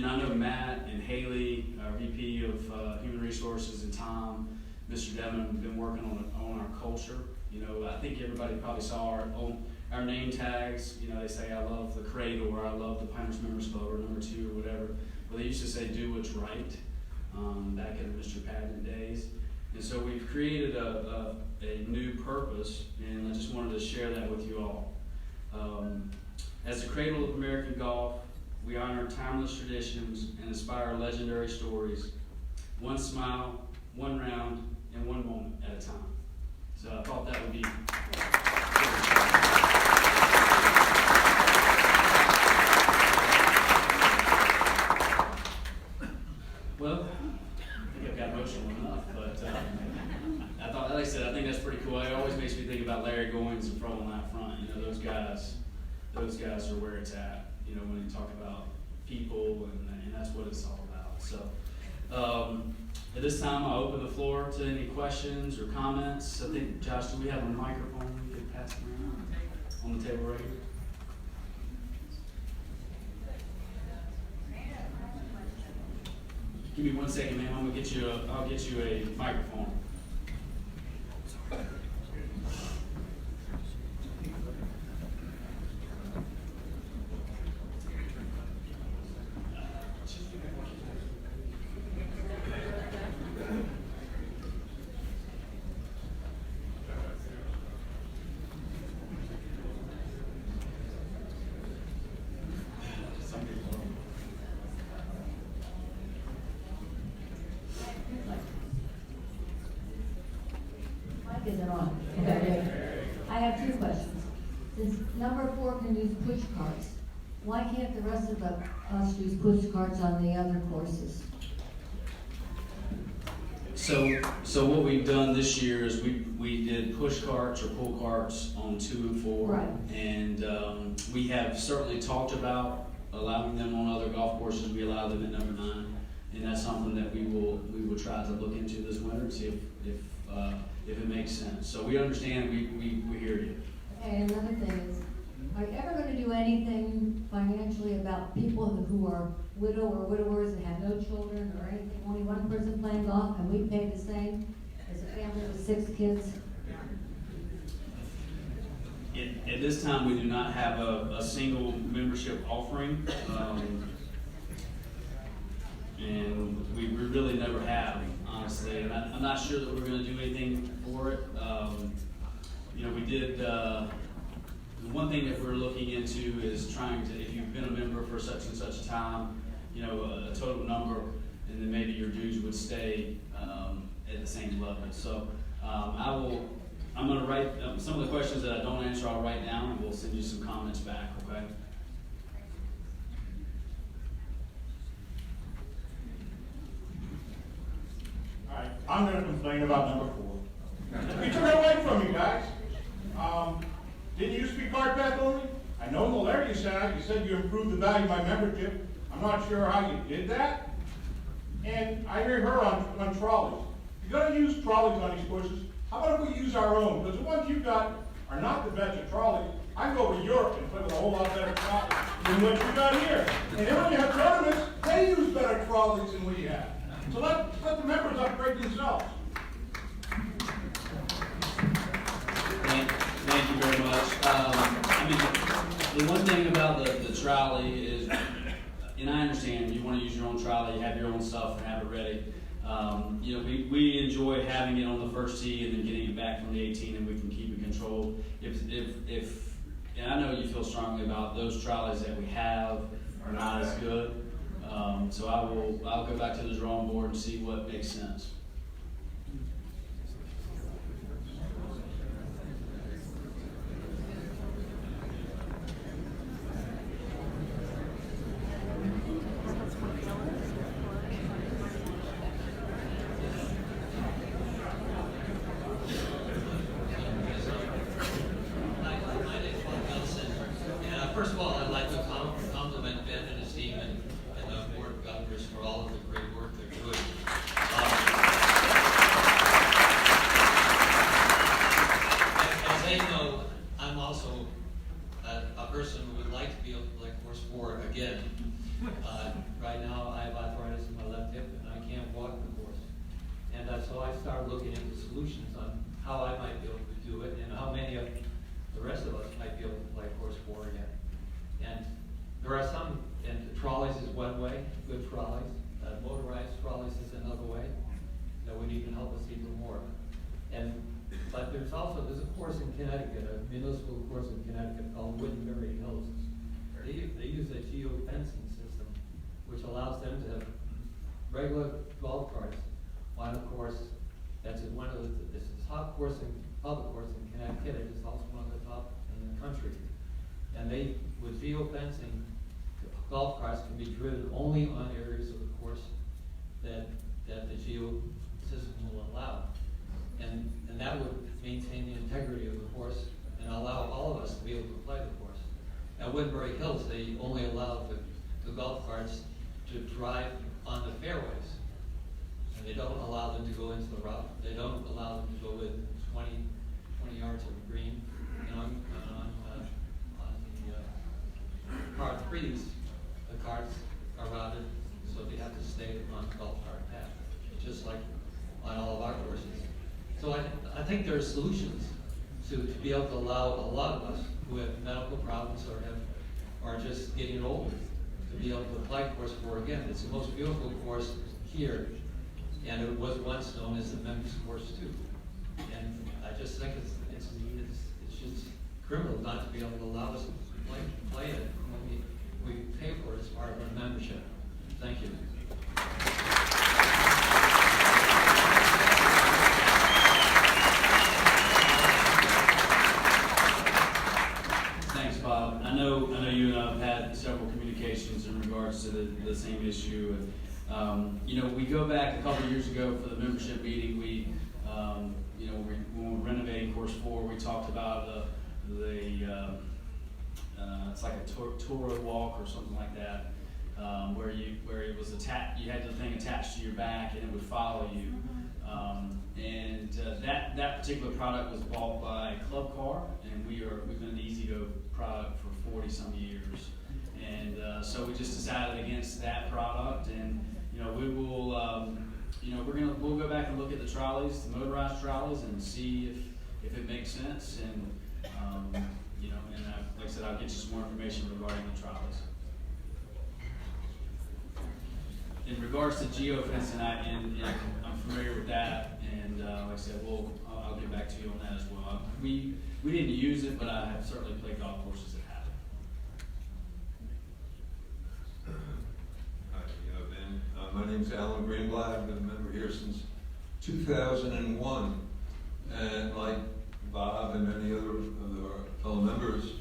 I know Matt and Haley, our VP of Human Resources, and Tom, Mr. Devin, have been working on our culture. I think everybody probably saw our name tags. They say, I love the Cradle, or I love the Pinehurst Members Club, or number 2, or whatever. Well, they used to say, do what's right, back in Mr. Padman days. And so we've created a new purpose, and I just wanted to share that with you all. As the Cradle of American Golf, we honor timeless traditions and inspire legendary stories, one smile, one round, and one moment at a time. So I thought that would be well, I think I've got emotional enough, but I thought, like I said, I think that's pretty cool. It always makes me think about Larry Goins and Pro on that front. Those guys are where it's at. When you talk about people, and that's what it's all about. So, at this time, I'll open the floor to any questions or comments. I think, Josh, do we have a microphone we could pass around on the table right here? Give me 1 second, ma'am. I'll get you a microphone. Mic isn't on. Okay. I have two questions. Since number 4 can use push carts, why can't the rest of us use push carts on the other courses? So what we've done this year is we did push carts or pull carts on 2 and 4. Right. And we have certainly talked about allowing them on other golf courses. We allow them at number 9. And that's something that we will try to look into this winter and see if it makes sense. So we understand, we hear you. Okay, and another thing is, are you ever gonna do anything financially about people who are widow or widowers and have no children or anything? Only one person playing golf, and we pay the same as a family with 6 kids? At this time, we do not have a single membership offering. And we really never have, honestly. And I'm not sure that we're going to do anything for it. You know, we did, the one thing that we're looking into is trying to, if you've been a member for such and such a time, you know, a total number, and then maybe your dues would stay at the same level. So I'm going to write some of the questions that I don't answer, I'll write down, and we'll send you some comments back, okay? All right, I'm gonna complain about number 4. We took it away from you guys. Didn't you speak card path only? I know in the letter you said you improved the value of my membership. I'm not sure how you did that. And I hear her on trolleys. If you're gonna use trolleys on these courses, how about if we use our own? Because the ones you got are not the best of trolleys. I can go to Europe and play with a whole lot better trolleys than what you got here. And then when you have tournaments, they use better trolleys than we have. So let the members upgrade themselves. Thank you very much. I mean, the one thing about the trolley is, and I understand you want to use your own trolley, you have your own stuff and have it ready. You know, we enjoy having it on the first tee and then getting it back from the 18, and we can keep it controlled. And I know you feel strongly about those trolleys that we have are not as good. So I'll go back to the drawing board and see what makes sense. First of all, I'd like to compliment Ben and his team and the Board of Governors for all of the great work they're doing. As they know, I'm also a person who would like to be able to play course 4 again. Right now, I have arthritis in my left hip and I can't walk the course. And so I started looking into solutions on how I might be able to do it and how many of the rest of us might be able to play course 4 again. And there are some, and the trolleys is one way, good trolleys. Motorized trolleys is another way that would even help us even more. But there's a course in Connecticut, a municipal course in Connecticut called Wittenberry Hills. They use a geofencing system, which allows them to have regular golf carts on a course that's one of this is top course in public course in Connecticut. It is also one of the top in the country. And they, with geofencing, golf carts can be driven only on areas of the course that the geo system will allow. And that would maintain the integrity of the course and allow all of us to be able to play the course. At Woodbury Hills, they only allow the golf carts to drive on the fairways. And they don't allow them to go into the rough. They don't allow them to go within 20 yards of the green. And on the par 3s, the carts are routed, so they have to stay on the golf cart. just like on all of our courses. So I think there are solutions to be able to allow a lot of us who have medical problems or are just getting older to be able to apply course 4 again. It's the most beautiful course here, and it was once known as the members course too. And I just think it's just criminal not to be able to allow us to play it when we pay for it as part of our membership. Thank you. Thanks, Bob. I know you and I have had several communications in regards to the same issue. And, you know, we go back a couple of years ago for the membership meeting. We, you know, when we were renovating Course 4, we talked about it's like a Toro walk or something like that, where it was attached. You had the thing attached to your back, and it would follow you. That particular product was bought by Club Car, and we've been an E-Z-GO product for 40 some years. And so we just decided against that product, and you know, we will, you know, we'll go back and look at the trolleys, the motorized trolleys, and see if it makes sense. And you know, and like I said, I'll get you some more information regarding the trolleys. In regards to geofencing, I'm familiar with that, and like I said, I'll get back to you on that as well. We didn't use it, but I have certainly played golf courses that have it. Hi, Ben. My name's Alan Greenblatt. I've been a member here since 2001, and like Bob and many other of our fellow members,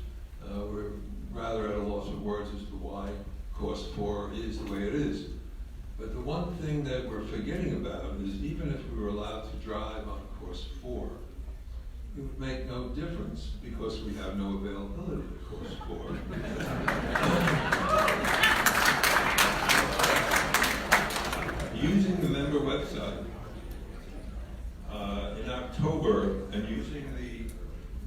we're rather at a loss of words as to why Course 4 is the way it is. But the one thing that we're forgetting about is even if we were allowed to drive on Course 4, it would make no difference because we have no availability at Course 4. Using the member website in October and using the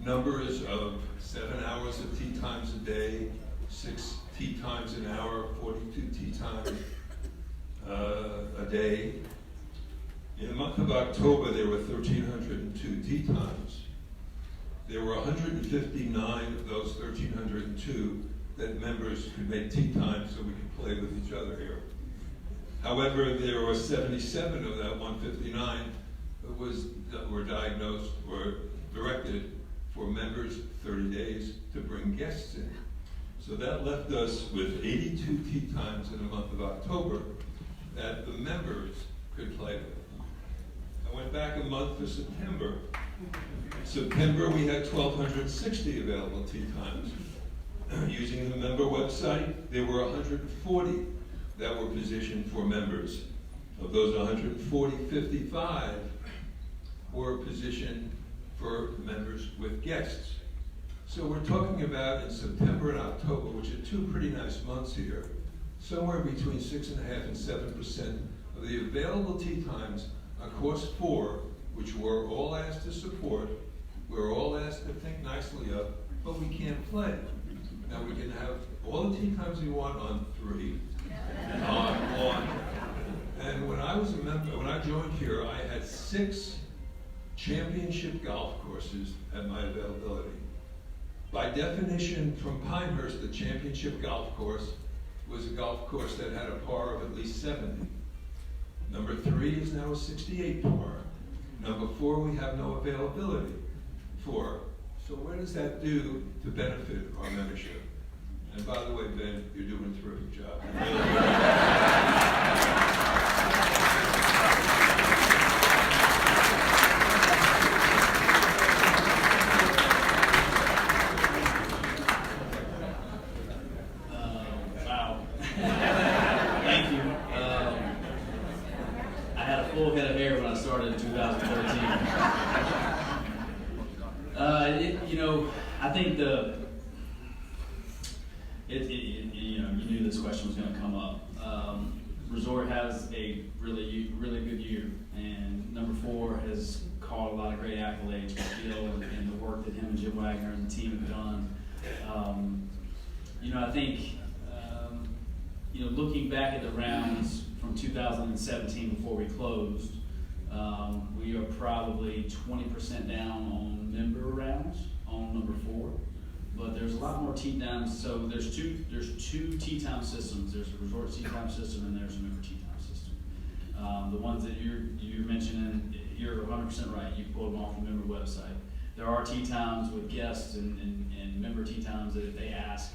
numbers of 7 hours of tee times a day, 6 tee times an hour, 42 tee times a day. In the month of October, there were 1,302 tee times. There were 159 of those 1,302 that members could make tee times so we could play with each other here. However, there were 77 of that 159 that were diagnosed or directed for members 30 days to bring guests in. So that left us with 82 tee times in the month of October that the members could play with. I went back a month to September. September we had 1,260 available tee times. Using the member website, there were 140 that were positioned for members. Of those 140, 55 were positioned for members with guests. So we're talking about in September and October, which are 2 pretty nice months here, somewhere between 6.5% and 7% of the available tee times on Course 4, which we're all asked to support, we're all asked to think nicely of, but we can't play. Now we can have all the tee times we want on 3, on 1. And when I was a member, when I joined here, I had 6 championship golf courses at my availability. By definition, from Pinehurst, the championship golf course was a golf course that had a par of at least 70. Number 3 is now a 68 par. Number 4, we have no availability for. So what does that do to benefit our membership? And by the way, Ben, you're doing a terrific job. Wow. Thank you. I had a full head of hair when I started in 2013. You know, I think you know, you knew this question was going to come up. Resort has a really good year, and number 4 has caught a lot of great accolades for Bill and the work that him and Jim Wagner and the team have done. You know, I think you know, looking back at the rounds from 2017 before we closed. We are probably 20% down on member rounds on number 4, but there's a lot more tee times. So there's two tee time systems. There's a resort tee time system and there's a member tee time system. The ones that you're mentioning, you're 100% right. You pulled them off the member website. There are tee times with guests and member tee times that if they ask,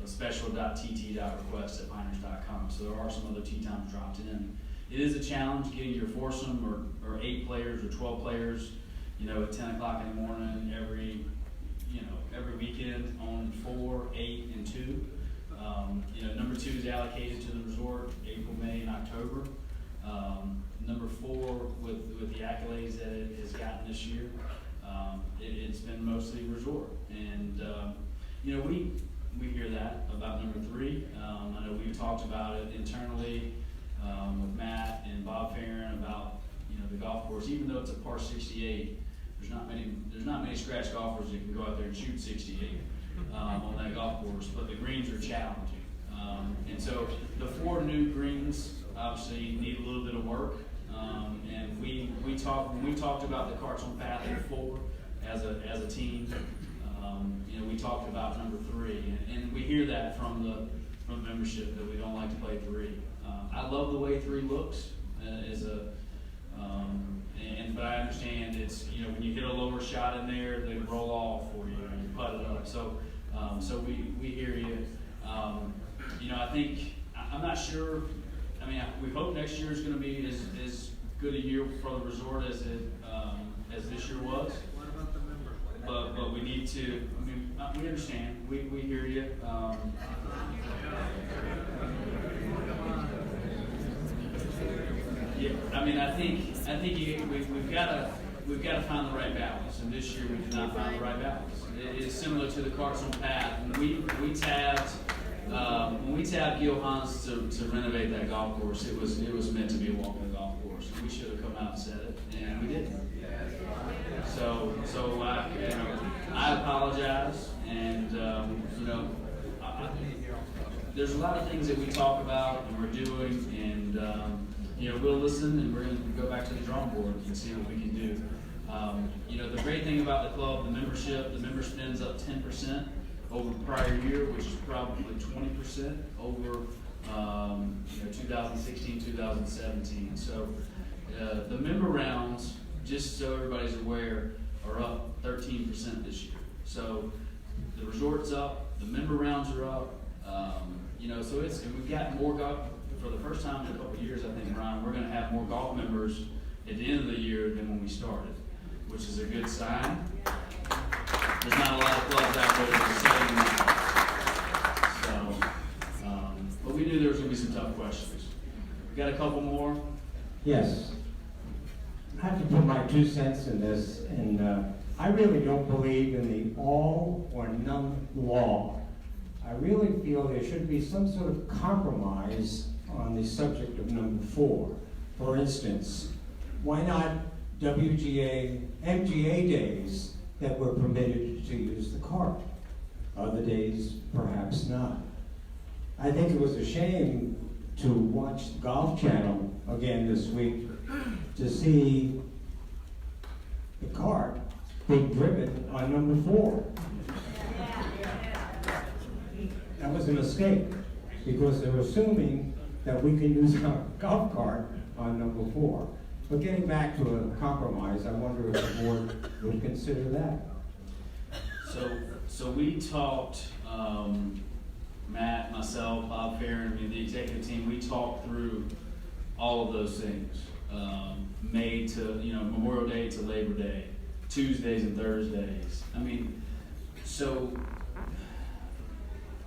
special.tt.request@pinehurst.com. So there are some other tee times dropped in. It is a challenge getting your foursome or 8 players or 12 players, at 10 o'clock in the morning every weekend on 4, 8, and 2. Number 2 is allocated to the resort April, May, and October. Number 4, with the accolades that it has gotten this year, it's been mostly resort. And we hear that about number 3. I know we've talked about it internally with Matt and Bob Farron about the golf course. Even though it's a par 68, there's not many scratch golfers that can go out there and shoot 68 on that golf course. But the greens are challenging, and so the 4 new greens obviously need a little bit of work. And when we talked about the Carts on Path at 4 as a team. We talked about number 3, and we hear that from the membership that we don't like to play 3. I love the way 3 looks but I understand it's when you hit a lower shot in there, they roll off for you and you putt it up. So we hear you. I think I'm not sure. I mean, we hope next year is going to be as good a year for the resort as this year was. But we need to, we understand, we hear you. Yeah, I think we've got to find the right balance, and this year we did not find the right balance. It is similar to the Carts on Path. When we tabbed Gil Hans to renovate that golf course, it was meant to be a walking golf course. We should have come out and said it, and we didn't. So I apologize, and there's a lot of things that we talk about and we're doing, and we'll listen, and we're going to go back to the drawing board and see what we can do. The great thing about the club, the member spends up 10% over the prior year, which is probably 20% over 2016, 2017. So the member rounds, just so everybody's aware, are up 13% this year. So the resort's up, the member rounds are up. So we've got more golf for the first time in a couple of years. I think, Brian, we're going to have more golf members at the end of the year than when we started, which is a good sign. There's not a lot of clubs out there that are saying that. So, but we knew there was going to be some tough questions. We got a couple more. Yes. I have to put my 2 cents in this, and I really don't believe in the all or none law. I really feel there should be some sort of compromise on the subject of number 4. For instance, why not MGA days that were permitted to use the cart? Other days, perhaps not. I think it was a shame to watch the Golf Channel again this week to see the cart being driven on number 4. That was a mistake, because they're assuming that we can use our golf cart on number 4. But getting back to a compromise, I wonder if the board would consider that. So we talked, Matt, myself, Bob Farron, the executive team, we talked through all of those things. May to, Memorial Day to Labor Day, Tuesdays and Thursdays. So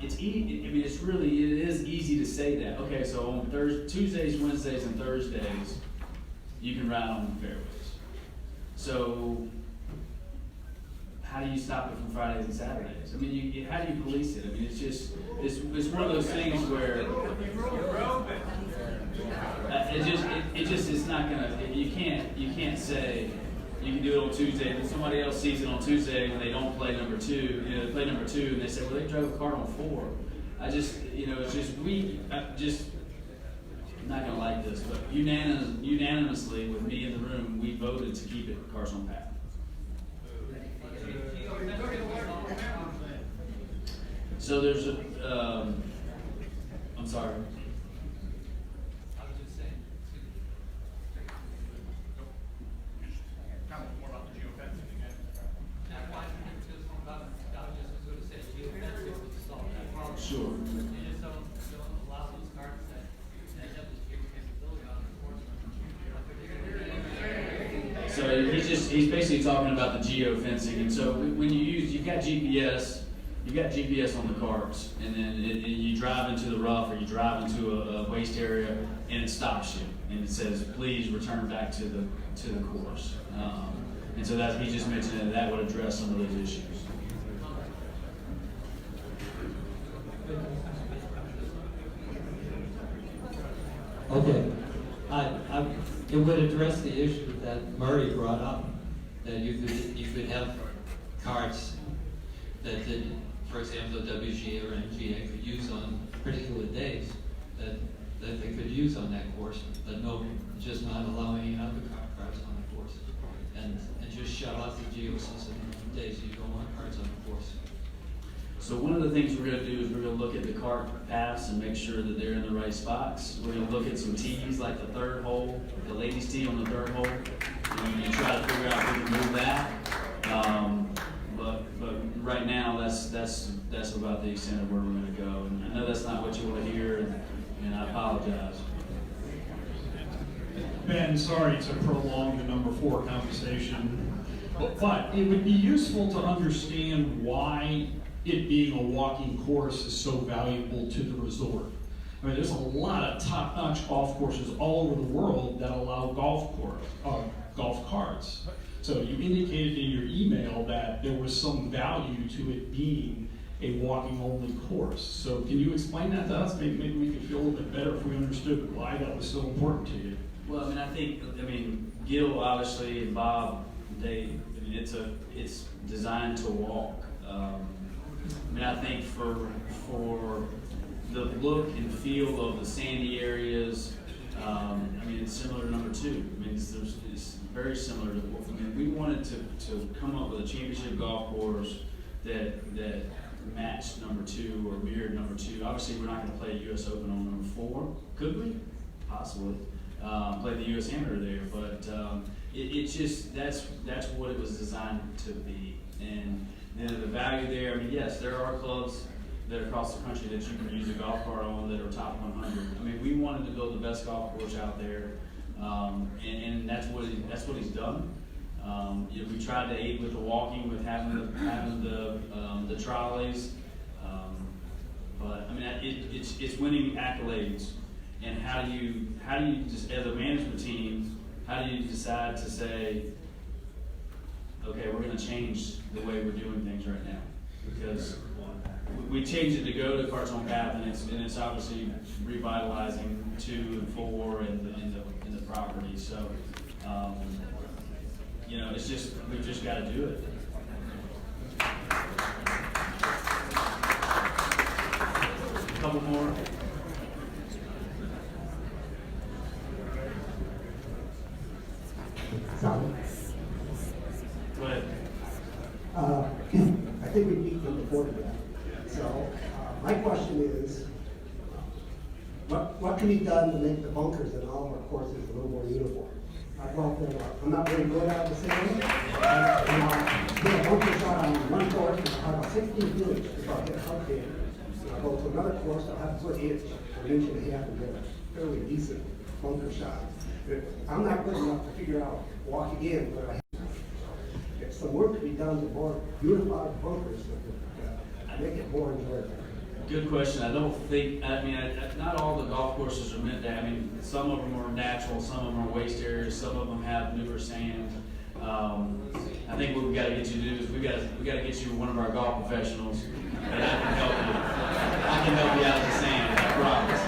it's easy. It is easy to say that. Okay, so on Tuesdays, Wednesdays, and Thursdays, you can ride on the fairways. So how do you stop it from Fridays and Saturdays? How do you police it? It's one of those things where it's not gonna. You can't say you can do it on Tuesday, and somebody else sees it on Tuesday and they don't play number 2. They play number 2 and they say, well, they drove a cart on 4. not gonna like this, but unanimously with me in the room, we voted to keep it Cars on Path. So there's a, I'm sorry. I was just saying. More about the geofencing again. I was just going to say, geofencing would solve that problem. Sure. You just don't allow those cars that have this geocapability on enforcement. So he's basically talking about the geofencing, and so when you've got GPS on the carts, and then you drive into the rough or you drive into a waste area, and it stops you, and it says, please return back to the course. And so he just mentioned that would address some of those issues. Okay, it would address the issue that Murray brought up, that you could have carts that did, for example, the WGA or MGA could use on particular days that they could use on that course, but no, just not allowing any other cars on the course, and just shut off the geo system on days you don't want cars on the course. So one of the things we're going to do is we're going to look at the cart paths and make sure that they're in the right spots. We're going to look at some tees like the third hole, the ladies' tee on the third hole, and try to figure out if we can move that. But right now, that's about the extent of where we're going to go. And I know that's not what you want to hear, and I apologize. Ben, sorry to prolong the number 4 conversation, but it would be useful to understand why it being a walking course is so valuable to the resort. I mean, there's a lot of top-notch golf courses all over the world that allow golf carts. So you indicated in your email that there was some value to it being a walking-only course. So can you explain that to us? Maybe we could feel a little bit better if we understood why that was so important to you. Well, I mean, Gil obviously and Bob, it's designed to walk. I think for the look and feel of the sandy areas, it's similar to number 2. It's very similar to what we wanted to come up with a championship golf course that matched number 2 or mirrored number 2. Obviously, we're not going to play US Open on number 4. Could we? Possibly. Play the US Amateur there, but that's what it was designed to be. And the value there, yes, there are clubs that are across the country that you can use a golf cart on that are top 100. We wanted to build the best golf course out there, and that's what he's done. We tried to aid with the walking, with having the trolleys, but it's winning accolades. And how do you just, as a management team, how do you decide to say, okay, we're going to change the way we're doing things right now? Because we changed it to go to Carts on Path, and it's obviously revitalizing 2 and 4 in the property. So, it's just, we've just got to do it. A couple more. Go ahead. I think we beat them before that. So my question is, what can be done to make the bunkers in all of our courses a little more uniform? I'm not very good at the same. Get a bunker shot on one course, and I'll have a 16 inch if I get a hub in. I'll go to another course, I'll have to put an inch and a half and get a fairly decent bunker shot. I'm not good enough to figure out walking in, but if some work could be done to more unified bunkers, make it more enjoyable. Good question. I don't think, not all the golf courses are meant that. Some of them are natural, some of them are waste areas, some of them have newer sand. I think what we got to get you to do is we got to get you one of our golf professionals, and I can help you. I can help you out of the sand, I promise.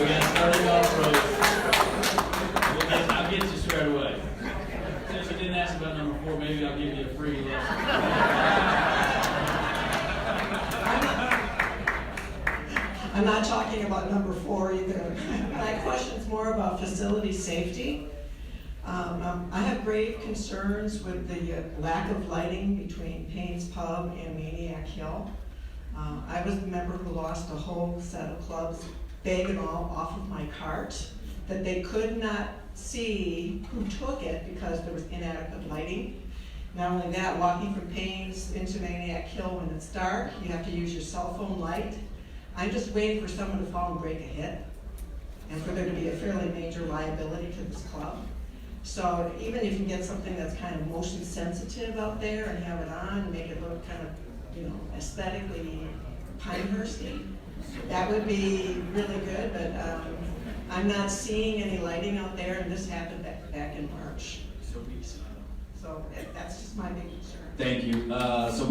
We got to start it off road. I'll get you squared away. Since you didn't ask about number 4, maybe I'll give you a free lesson. I'm not talking about number 4 either. My question's more about facility safety. I have grave concerns with the lack of lighting between Payne's Pub and Maniac Hill. I was the member who lost a whole set of clubs, bag and all, off of my cart, that they could not see who took it because there was inadequate lighting. Not only that, walking from Payne's into Maniac Hill when it's dark, you have to use your cell phone light. I'm just waiting for someone to fall and break a hip, and for there to be a fairly major liability to this club. So even if you can get something that's kind of motion sensitive out there and have it on and make it look kind of, aesthetically Pinehursty, that would be really good, but I'm not seeing any lighting out there, and this happened back in March. So that's just my big concern. Thank you. So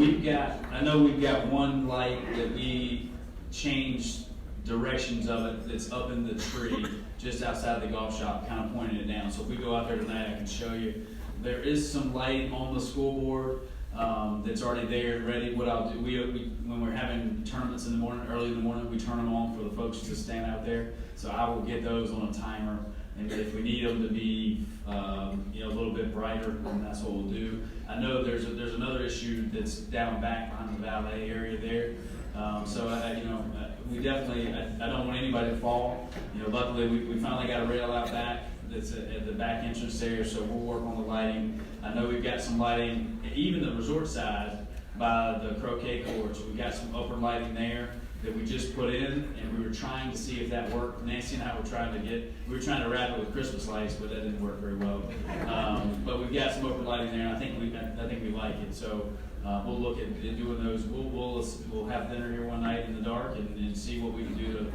I know we've got one light that we changed directions of it that's up in the tree just outside the golf shop, kind of pointing it down. So if we go out there tonight, I can show you. There is some lighting on the school board that's already there, ready. What I'll do, when we're having tournaments in the morning, early in the morning, we turn them on for the folks to stand out there. So I will get those on a timer, and if we need them to be a little bit brighter, then that's what we'll do. I know there's another issue that's down back behind the valet area there. We definitely, I don't want anybody to fall. Luckily we finally got a rail out back that's at the back entrance there, so we'll work on the lighting. I know we've got some lighting, even the resort side by the croquet courts. We've got some upper lighting there that we just put in, and we were trying to see if that worked. Nancy and I were trying to wrap it with Christmas lights, but that didn't work very well. But we've got some upper lighting there, and I think we like it. So we'll look at doing those. We'll have dinner here one night in the dark and see what we can do to,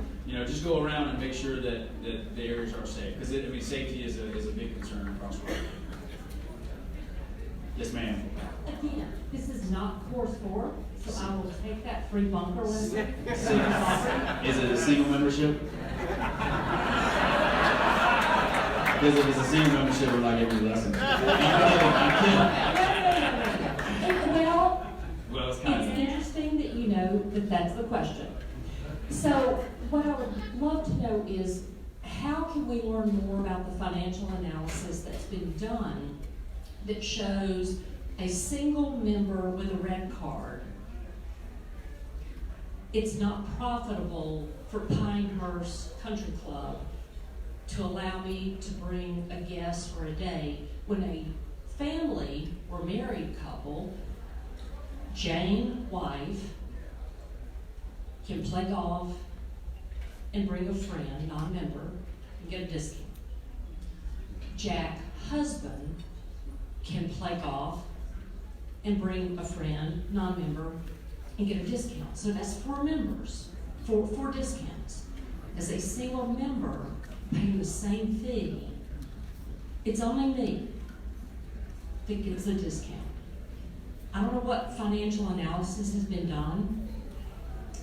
just go around and make sure that the areas are safe. Because safety is a big concern across the world. Yes, ma'am. Again, this is not course 4, so I will take that free bunker lesson. Is it a single membership? Because if it's a single membership, we're not giving you lessons. Well, it's interesting that you know that that's the question. So what I would love to know is, how can we learn more about the financial analysis that's been done that shows a single member with a red card, it's not profitable for Pinehurst Country Club to allow me to bring a guest for a day, when a family or married couple, Jane, wife, can play golf and bring a friend, non-member, and get a discount. Jack, husband, can play golf and bring a friend, non-member, and get a discount. So that's 4 members, 4 discounts. As a single member paying the same fee, it's only me that gets a discount. I don't know what financial analysis has been done,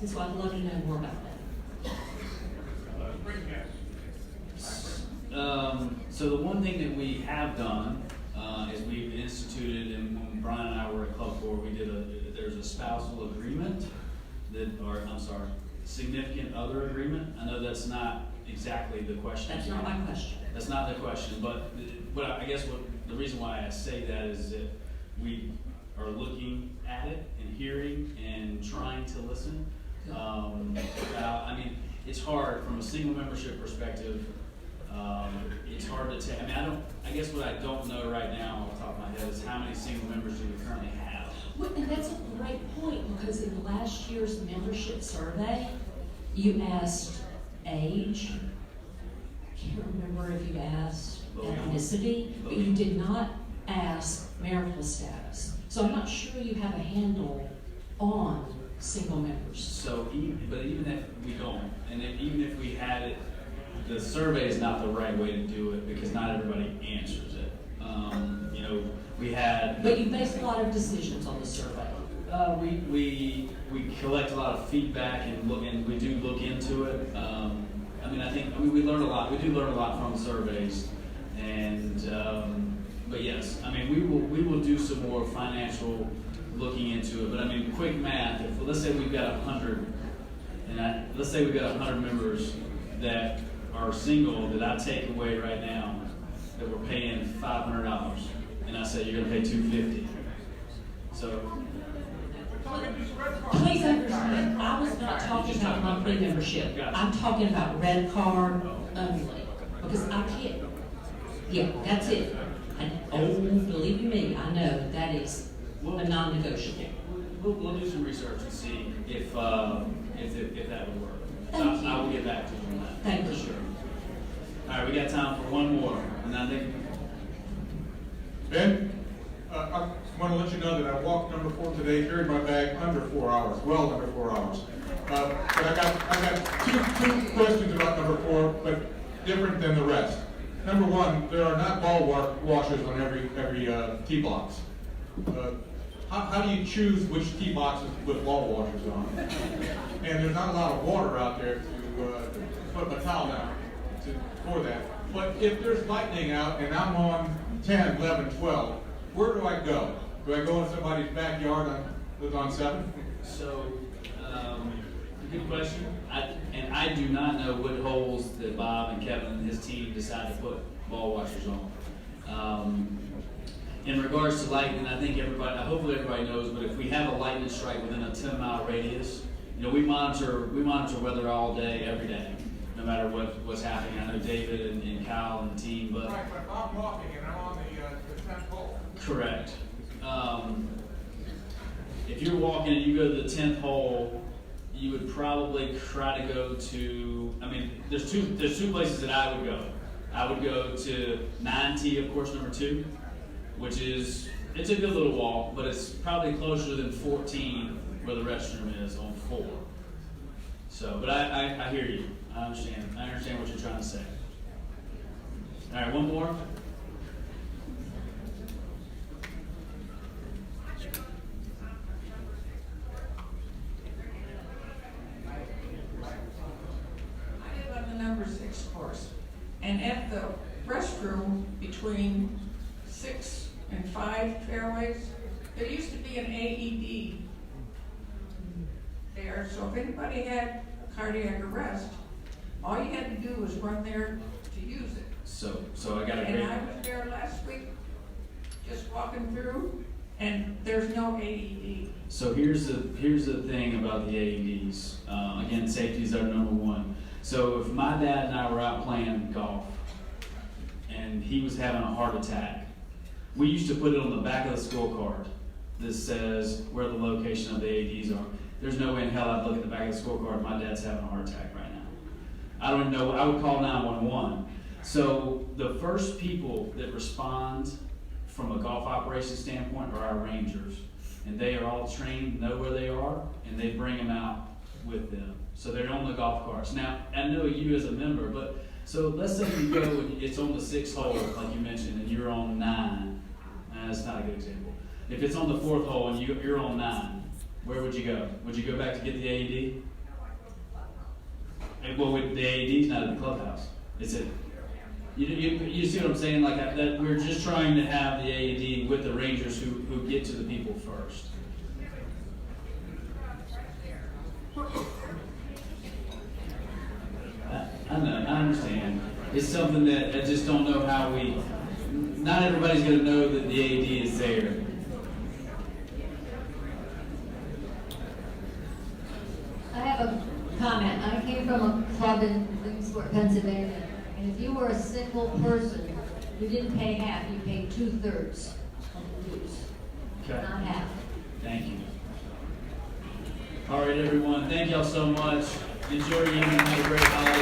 and so I'd love to know more about that. So the one thing that we have done is we've instituted, and when Brian and I were at Club 4, there's a spousal agreement significant other agreement. I know that's not exactly the question. That's not my question. That's not the question, but I guess the reason why I say that is that we are looking at it and hearing and trying to listen. It's hard from a single membership perspective. It's hard to tell. I guess what I don't know right now off the top of my head is how many single members do we currently have. Well, and that's a great point, because in last year's membership survey, you asked age. I can't remember if you asked ethnicity, but you did not ask marital status. So I'm not sure you have a handle on single members. So, even if we don't, and even if we had it, the survey is not the right way to do it because not everybody answers it. We had. But you base a lot of decisions on the survey. We collect a lot of feedback and we do look into it. We learn a lot. We do learn a lot from surveys, but yes, we will do some more financial looking into it. But quick math. If let's say we've got 100 and let's say we've got 100 members that are single that I take away right now, that we're paying $500, and I say you're gonna pay $250. So, Please understand, I was not talking about monthly membership. I'm talking about red card only, because I can't, yeah, that's it. Believe me, I know that is a non-negotiable. we'll do some research and see if that would work. Thank you. I will get back to you on that. Thank for you. sure. All right, we got time for one more, and I think. Ben, I want to let you know that I walked number 4 today, carried my bag under 4 hours, well under 4 hours. But I got two questions about number 4, but different than the rest. Number 1, there are not ball washers on every tee box. How do you choose which tee boxes to put ball washers on? And there's not a lot of water out there to put my towel down for that. But if there's lightning out and I'm on 10, 11, 12, where do I go? Do I go in somebody's backyard on 7? So, good question. I do not know what holes that Bob and Kevin and his team decide to put ball washers on. In regards to lightning, I think hopefully everybody knows, but if we have a lightning strike within a 10-mile radius, we monitor weather all day, every day, no matter what's happening. I know David and Kyle and the team, but. Right, but I'm walking and I'm on the 10th hole. Correct. If you're walking and you go to the 10th hole, you would probably try to go to, there's two places that I would go. I would go to 9T, of course, number 2, which it's a good little walk, but it's probably closer than 14 where the restroom is on 4. So, but I hear you. I understand what you're trying to say. All right, one more. Number 6 course, and at the restroom between 6 and 5 fairways, there used to be an AED there, so if anybody had cardiac arrest, all you had to do was run there to use it. So I got a great. And I was there last week, just walking through, and there's no AED. So here's the thing about the AEDs. Again, safety is our number one. So if my dad and I were out playing golf and he was having a heart attack, we used to put it on the back of the scorecard that says where the location of the AEDs are. There's no way in hell I'd look at the back of the scorecard, my dad's having a heart attack right now. I don't even know, I would call 911. So the first people that respond from a golf operation standpoint are our rangers. And they are all trained, know where they are, and they bring them out with them. So they're on the golf carts. Now, I know you as a member, but so let's say you go and it's on the 6th hole, like you mentioned, and you're on 9. That's not a good example. If it's on the 4th hole and you're on 9, where would you go? Would you go back to get the AED? Well, with the AED's not at the clubhouse. Is it? You see what I'm saying? Like that, we're just trying to have the AED with the rangers who get to the people first. I know, I understand. It's something that I just don't know how not everybody's going to know that the AED is there. I have a comment. I came from a club in Williamsport, Pennsylvania, and if you were a single person, you didn't pay half, you paid 2/3 of the dues, Okay. not half. Thank you. All right, everyone. Thank y'all so much. Enjoy your evening. Have a great holiday.